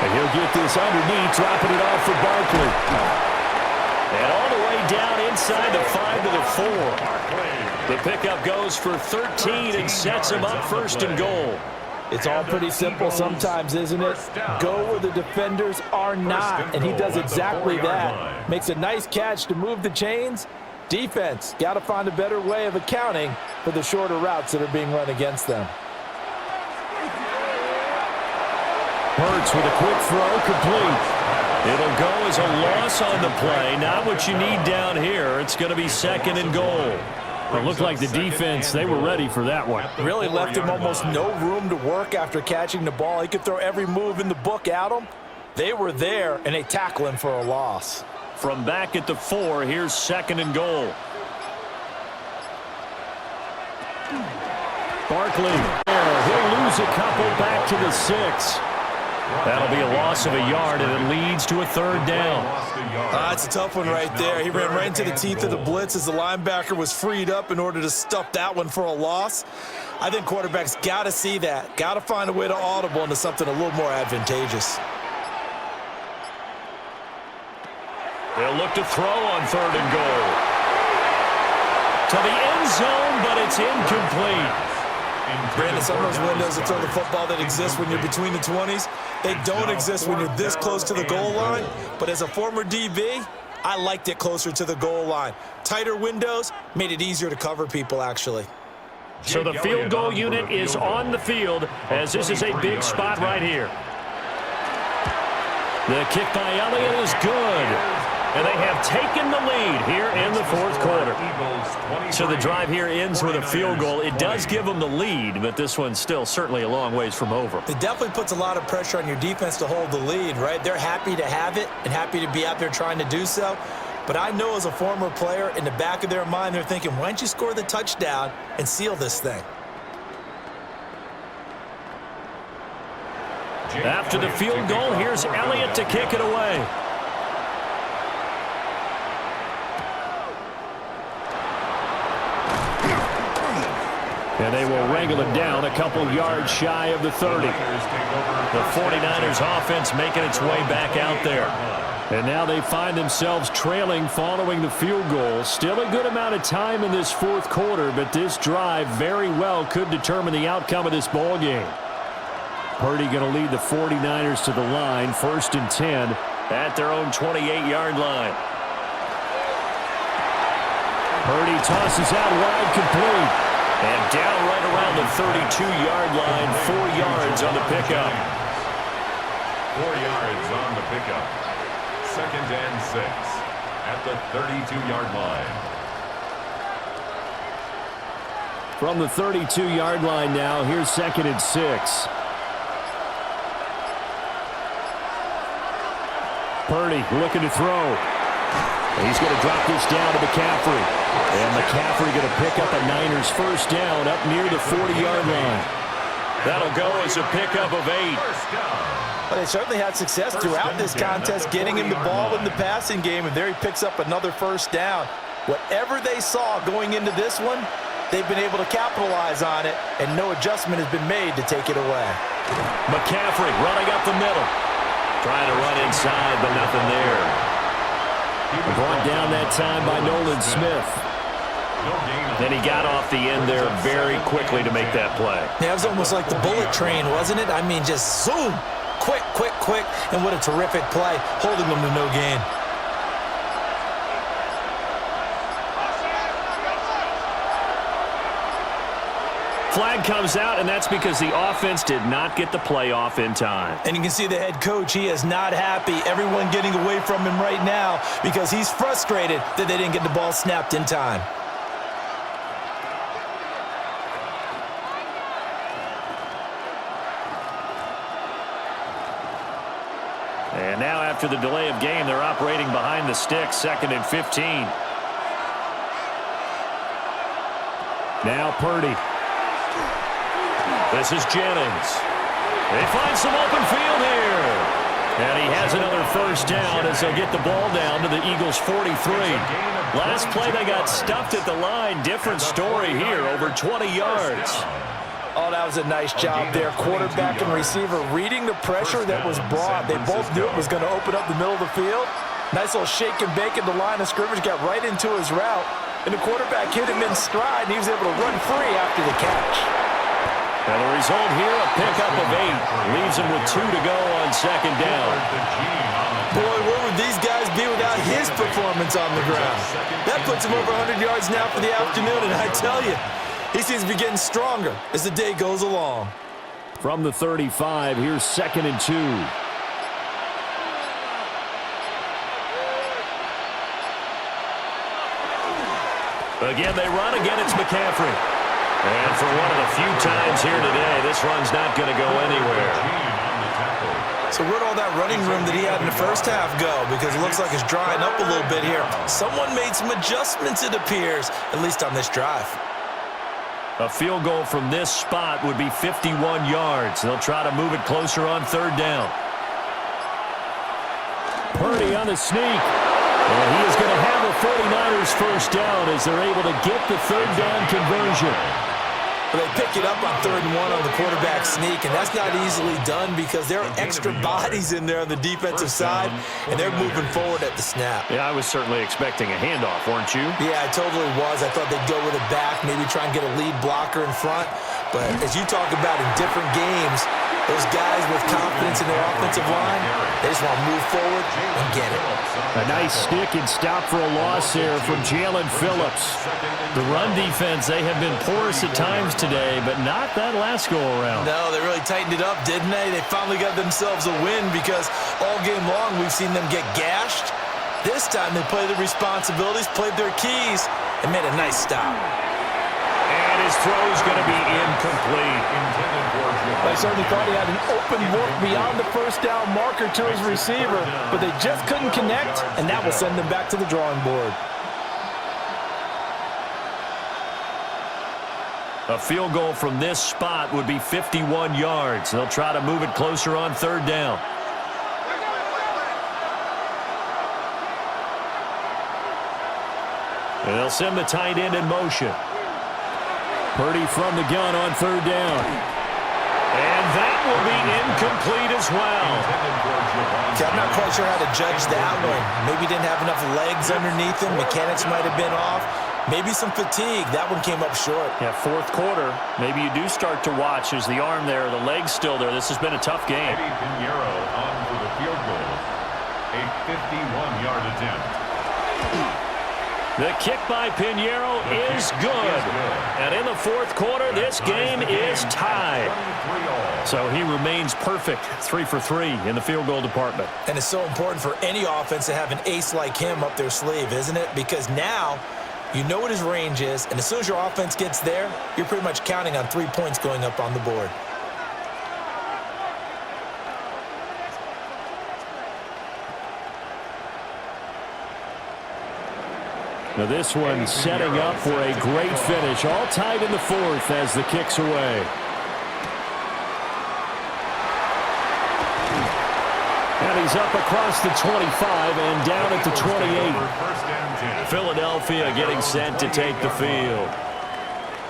And he'll get this underneath, dropping it off for Barkley. And all the way down inside the 5 to the 4. The pickup goes for 13 and sets him up 1st and goal. It's all pretty simple sometimes, isn't it? Go where the defenders are not, and he does exactly that. Makes a nice catch to move the chains. Defense, got to find a better way of accounting for the shorter routes that are being run against them. Hurts with a quick throw, complete. It'll go as a loss on the play. Not what you need down here. It's going to be 2nd and goal. It looked like the defense, they were ready for that one. Really left him almost no room to work after catching the ball. He could throw every move in the book at him. They were there, and they tackle him for a loss. From back at the 4, here's 2nd and goal. Barkley, he'll lose a couple back to the 6. That'll be a loss of a yard, and it leads to a 3rd down. That's a tough one right there. He ran right into the teeth of the blitz as the linebacker was freed up in order to stuff that one for a loss. I think quarterbacks got to see that. Got to find a way to audible into something a little more advantageous. They'll look to throw on 3rd and goal. To the end zone, but it's incomplete. Brandon, some of those windows to throw the football that exist when you're between the 20s, they don't exist when you're this close to the goal line. But as a former DB, I liked it closer to the goal line. Tighter windows made it easier to cover people, actually. So the field goal unit is on the field as this is a big spot right here. The kick by Elliott is good. And they have taken the lead here in the 4th quarter. So the drive here ends with a field goal. It does give them the lead, but this one's still certainly a long ways from over. It definitely puts a lot of pressure on your defense to hold the lead, right? They're happy to have it and happy to be out there trying to do so. But I know as a former player, in the back of their mind, they're thinking, why don't you score the touchdown and seal this thing? After the field goal, here's Elliott to kick it away. And they will wrangle it down a couple yards shy of the 30. The 49ers offense making its way back out there. And now they find themselves trailing following the field goal. Still a good amount of time in this 4th quarter, but this drive very well could determine the outcome of this ball game. Purdy going to lead the 49ers to the line, 1st and 10 at their own 28-yard line. Purdy tosses out wide, complete. And down right around the 32-yard line, 4 yards on the pickup. 4 yards on the pickup. 2nd and 6 at the 32-yard line. From the 32-yard line now, here's 2nd and 6. Purdy looking to throw. He's going to drop this down to McCaffrey. And McCaffrey going to pick up a Niners 1st down up near the 40-yard line. That'll go as a pickup of 8. Well, they certainly had success throughout this contest getting him the ball in the passing game, and there he picks up another 1st down. Whatever they saw going into this one, they've been able to capitalize on it, and no adjustment has been made to take it away. McCaffrey running up the middle. Trying to run inside, but nothing there. Brought down that time by Nolan Smith. Then he got off the end there very quickly to make that play. Yeah, it was almost like the bullet train, wasn't it? I mean, just zoom. Quick, quick, quick. And what a terrific play, holding them to no gain. Flag comes out, and that's because the offense did not get the play off in time. And you can see the head coach, he is not happy. Everyone getting away from him right now because he's frustrated that they didn't get the ball snapped in time. And now after the delay of game, they're operating behind the sticks, 2nd and 15. Now Purdy. This is Jennings. They find some open field here. And he has another 1st down as they'll get the ball down to the Eagles' 43. Last play they got stuffed at the line. Different story here, over 20 yards. Oh, that was a nice job there. Quarterback and receiver reading the pressure that was brought. They both knew it was going to open up the middle of the field. Nice little shake and bake at the line of scrimmage, got right into his route. And the quarterback hit him in stride, and he was able to run free after the catch. And the result here, a pickup of 8. Leaves him with 2 to go on 2nd down. Boy, where would these guys be without his performance on the ground? That puts him over 100 yards now for the afternoon, and I tell you, he seems to be getting stronger as the day goes along. From the 35, here's 2nd and 2. Again, they run. Again, it's McCaffrey. And for one of the few times here today, this run's not going to go anywhere. So where'd all that running room that he had in the first half go? Because it looks like it's drying up a little bit here. Someone made some adjustments, it appears, at least on this drive. A field goal from this spot would be 51 yards. They'll try to move it closer on 3rd down. Purdy on the sneak. And he is going to have a 49ers first down as they're able to get the 3rd down conversion. Well, they pick it up on 3rd and 1 on the quarterback sneak, and that's not easily done because there are extra bodies in there on the defensive side, and they're moving forward at the snap. Yeah, I was certainly expecting a handoff, weren't you? Yeah, I totally was. I thought they'd go with it back, maybe try and get a lead blocker in front. But as you talk about in different games, those guys with confidence in their offensive line, they just want to move forward and get it. A nice stick and stop for a loss there from Jalen Phillips. The run defense, they have been porous at times today, but not that last go-around. No, they really tightened it up, didn't they? They finally got themselves a win because all game long we've seen them get gashed. This time they played their responsibilities, played their keys, and made a nice stop. And his throw is going to be incomplete. I certainly thought he had an open look beyond the first down marker to his receiver, but they just couldn't connect, and that will send them back to the drawing board. A field goal from this spot would be 51 yards. They'll try to move it closer on 3rd down. And they'll send the tight end in motion. Purdy from the gun on 3rd down. And that will be incomplete as well. Okay, I'm not quite sure how to judge that one. Maybe didn't have enough legs underneath him. Mechanics might have been off. Maybe some fatigue. That one came up short. Yeah, 4th quarter. Maybe you do start to watch as the arm there, the leg's still there. This has been a tough game. Pinheiro on for the field goal. A 51-yard attempt. The kick by Pinheiro is good. And in the 4th quarter, this game is tied. So he remains perfect, 3 for 3 in the field goal department. And it's so important for any offense to have an ace like him up their sleeve, isn't it? Because now you know what his range is, and as soon as your offense gets there, you're pretty much counting on 3 points going up on the board. Now this one setting up for a great finish. All tied in the 4th as the kick's away. And he's up across the 25 and down at the 28. Philadelphia getting set to take the field.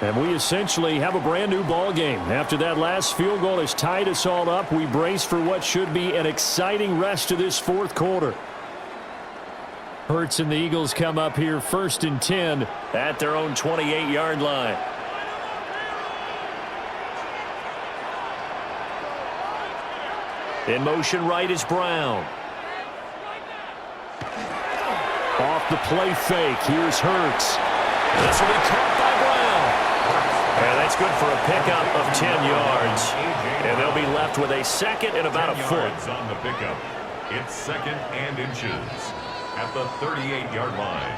And we essentially have a brand new ball game. After that last field goal has tied us all up, we brace for what should be an exciting rest of this 4th quarter. Hurts and the Eagles come up here 1st and 10 at their own 28-yard line. In motion right is Brown. Off the play fake, here's Hurts. This will be caught by Brown. And that's good for a pickup of 10 yards. And they'll be left with a 2nd and about a foot. On the pickup. It's 2nd and inches at the 38-yard line.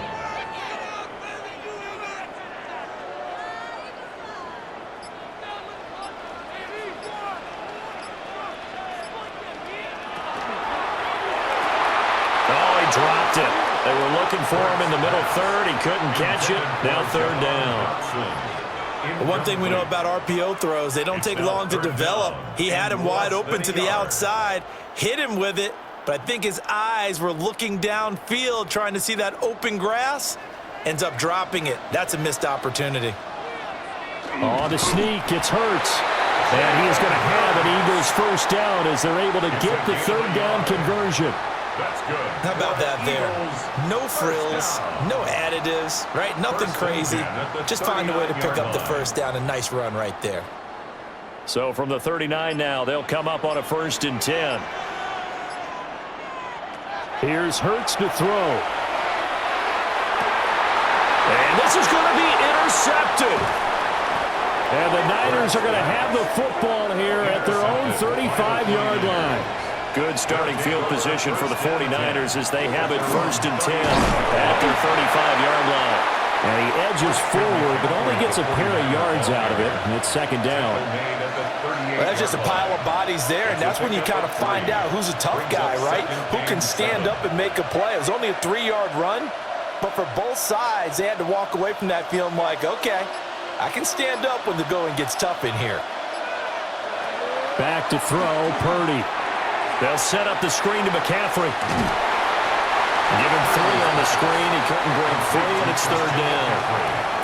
Oh, he dropped it. They were looking for him in the middle 3rd. He couldn't catch it. Now 3rd down. One thing we know about RPO throws, they don't take long to develop. He had him wide open to the outside, hit him with it, but I think his eyes were looking downfield trying to see that open grass. Ends up dropping it. That's a missed opportunity. On the sneak, it's Hurts. And he is going to have an Eagles first down as they're able to get the 3rd down conversion. That's good. How about that there? No frills, no additives, right? Nothing crazy. Just find a way to pick up the first down. A nice run right there. So from the 39 now, they'll come up on a 1st and 10. Here's Hurts to throw. And this is going to be intercepted. And the 49ers are going to have the football here at their own 35-yard line. Good starting field position for the 49ers as they have it 1st and 10 at their 35-yard line. And he edges forward, but only gets a pair of yards out of it, and it's 2nd down. Well, that's just a pile of bodies there, and that's when you kind of find out who's a tough guy, right? Who can stand up and make a play. It was only a 3-yard run, but for both sides, they had to walk away from that feeling like, okay, I can stand up when the going gets tough in here. Back to throw, Purdy. They'll set up the screen to McCaffrey. Give him 3 on the screen. He couldn't break free, and it's 3rd down.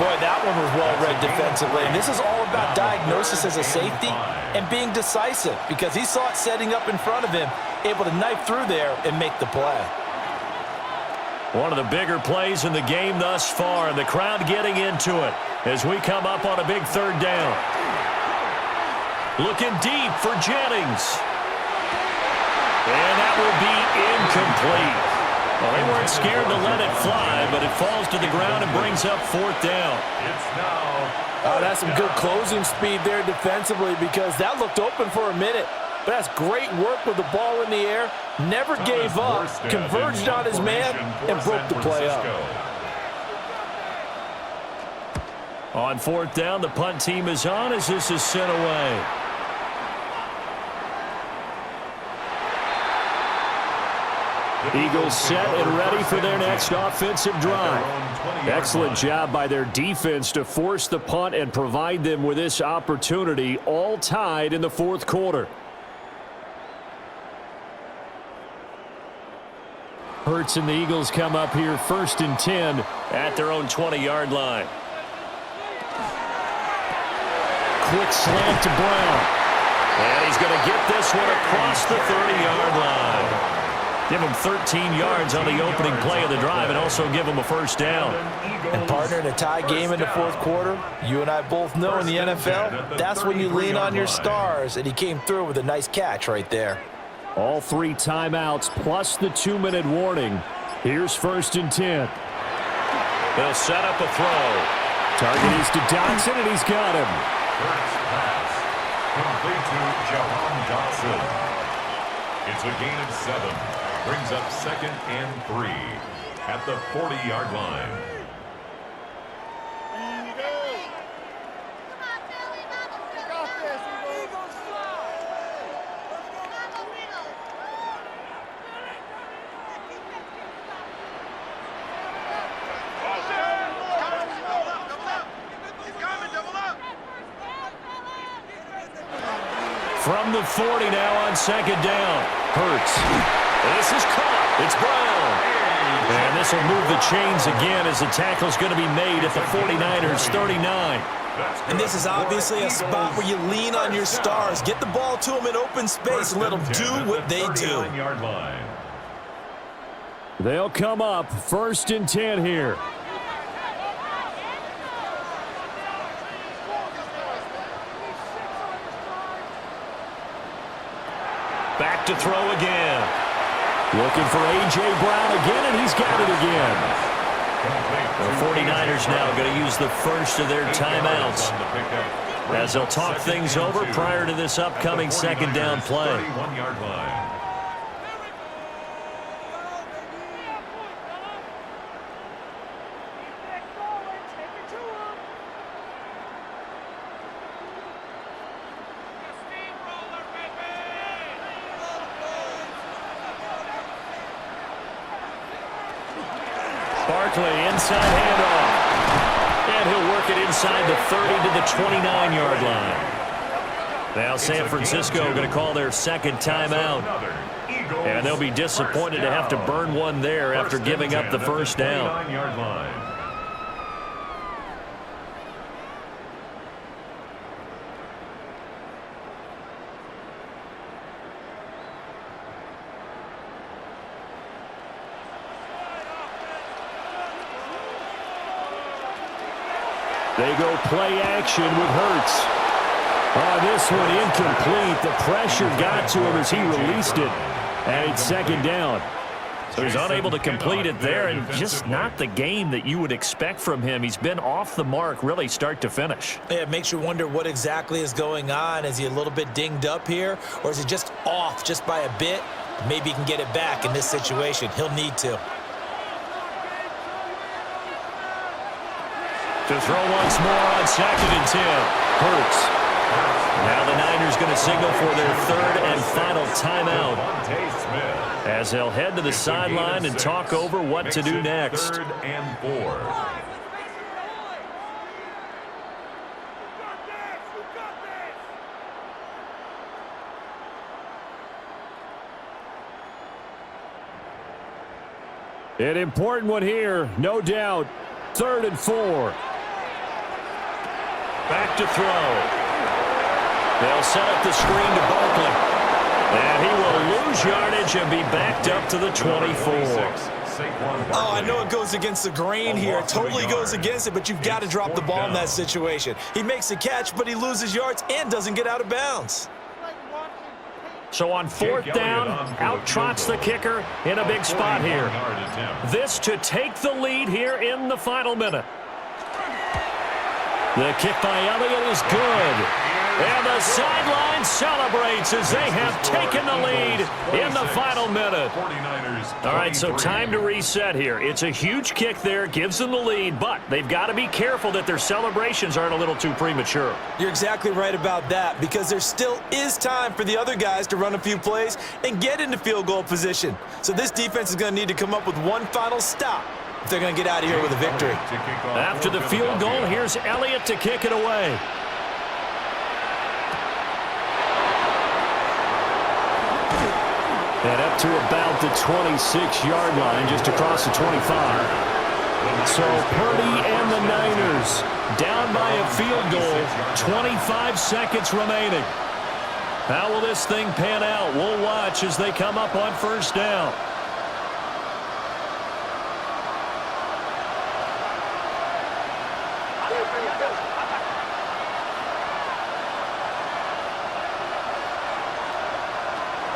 Boy, that one was well read defensively. And this is all about diagnosis as a safety and being decisive because he saw it setting up in front of him, able to knife through there and make the play. One of the bigger plays in the game thus far, and the crowd getting into it as we come up on a big 3rd down. Looking deep for Jennings. And that will be incomplete. Well, they weren't scared to let it fly, but it falls to the ground and brings up 4th down. Oh, that's some good closing speed there defensively because that looked open for a minute. But that's great work with the ball in the air. Never gave up, converged on his man, and broke the play up. On 4th down, the punt team is on as this is sent away. Eagles set and ready for their next offensive drive. Excellent job by their defense to force the punt and provide them with this opportunity, all tied in the 4th quarter. Hurts and the Eagles come up here 1st and 10 at their own 20-yard line. Quick slant to Brown. And he's going to get this one across the 30-yard line. Give him 13 yards on the opening play of the drive and also give him a 1st down. And, partner, in a tie game in the 4th quarter, you and I both know in the NFL, that's when you lean on your stars, and he came through with a nice catch right there. All 3 timeouts plus the 2-minute warning. Here's 1st and 10. They'll set up a throw. Target is to Dotson, and he's got him. First pass. Complete to Jahan Dotson. It's a gain of 7. Brings up 2nd and 3 at the 40-yard line. From the 40 now on 2nd down. Hurts. This is caught. It's Brown. And this will move the chains again as the tackle's going to be made at the 49ers 39. And this is obviously a spot where you lean on your stars. Get the ball to them in open space and let them do what they do. They'll come up 1st and 10 here. Back to throw again. Looking for A.J. Brown again, and he's got it again. The 49ers now going to use the first of their timeouts as they'll talk things over prior to this upcoming 2nd down play. Barkley, inside handoff. And he'll work it inside the 30 to the 29-yard line. Now San Francisco going to call their 2nd timeout. And they'll be disappointed to have to burn one there after giving up the 1st down. They go play action with Hurts. This one incomplete. The pressure got to him as he released it. And it's 2nd down. So he's unable to complete it there, and just not the game that you would expect from him. He's been off the mark really start to finish. Yeah, it makes you wonder what exactly is going on. Is he a little bit dinged up here, or is he just off just by a bit? Maybe he can get it back in this situation. He'll need to. To throw once more on 2nd and 10. Hurts. Now the Niners going to signal for their 3rd and final timeout, as they'll head to the sideline and talk over what to do next. 3rd and 4. An important one here, no doubt. 3rd and 4. Back to throw. They'll set up the screen to Barkley. And he will lose yardage and be backed up to the 24. Oh, I know it goes against the grain here. It totally goes against it, but you've got to drop the ball in that situation. He makes a catch, but he loses yards and doesn't get out of bounds. So on 4th down, out trots the kicker in a big spot here. This to take the lead here in the final minute. The kick by Elliott is good. And the sideline celebrates as they have taken the lead in the final minute. All right, so time to reset here. It's a huge kick there, gives them the lead, but they've got to be careful that their celebrations aren't a little too premature. You're exactly right about that, because there still is time for the other guys to run a few plays and get into field goal position. So this defense is going to need to come up with one final stop if they're going to get out of here with a victory. After the field goal, here's Elliott to kick it away. And up to about the 26-yard line, just across the 25. So Purdy and the Niners down by a field goal, 25 seconds remaining. How will this thing pan out? We'll watch as they come up on 1st down.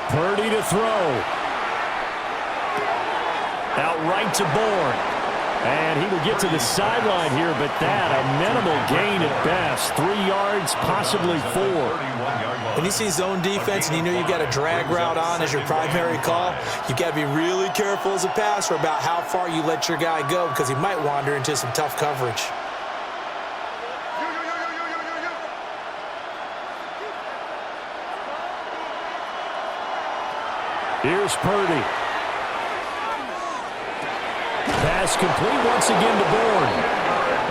Purdy to throw. Out right to Bourne. And he will get to the sideline here, but that a minimal gain at best. 3 yards, possibly 4. When you see zone defense and you know you've got a drag route on as your primary call, you've got to be really careful as a passer about how far you let your guy go, because he might wander into some tough coverage. Here's Purdy. Pass complete once again to Bourne.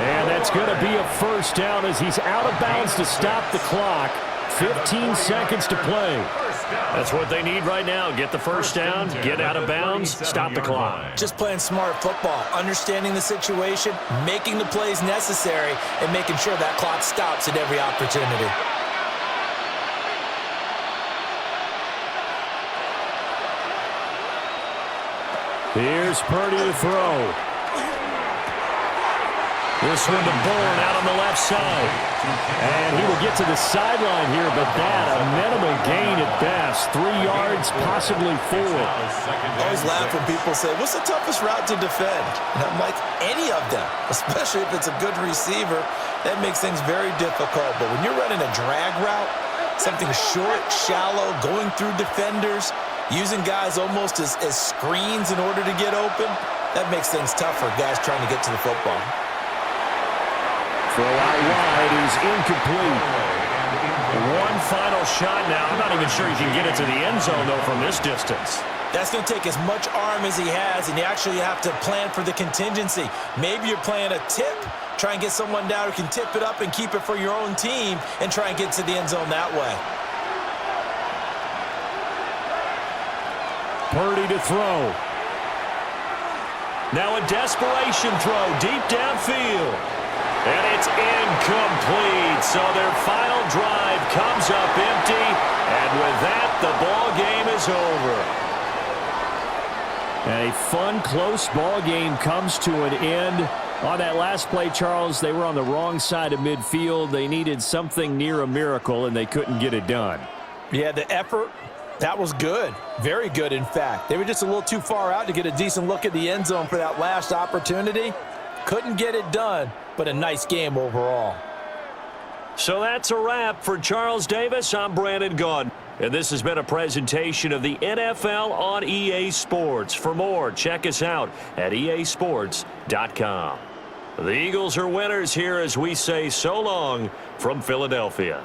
And that's going to be a 1st down as he's out of bounds to stop the clock. 15 seconds to play. That's what they need right now. Get the 1st down, get out of bounds, stop the clock. Just playing smart football, understanding the situation, making the plays necessary, and making sure that clock stops at every opportunity. Here's Purdy to throw. This one to Bourne out on the left side. And he will get to the sideline here, but that a minimal gain at best. 3 yards, possibly 4. I always laugh when people say, what's the toughest route to defend? And I'm like, any of them, especially if it's a good receiver. That makes things very difficult. But when you're running a drag route, something short, shallow, going through defenders, using guys almost as screens in order to get open, that makes things tough for guys trying to get to the football. Throw out wide is incomplete. One final shot now. I'm not even sure he can get it to the end zone, though, from this distance. That's going to take as much arm as he has, and you actually have to plan for the contingency. Maybe you're playing a tip. Try and get someone down who can tip it up and keep it for your own team and try and get to the end zone that way. Purdy to throw. Now a desperation throw deep downfield. And it's incomplete. So their final drive comes up empty. And with that, the ball game is over. A fun, close ball game comes to an end. On that last play, Charles, they were on the wrong side of midfield. They needed something near a miracle, and they couldn't get it done. Yeah, the effort That was good. Very good, in fact. They were just a little too far out to get a decent look at the end zone for that last opportunity. Couldn't get it done, but a nice game overall. So that's a wrap for Charles Davis. I'm Brandon Gaudin. And this has been a presentation of the NFL on EA Sports. For more, check us out at easports.com. The Eagles are winners here as we say so long from Philadelphia.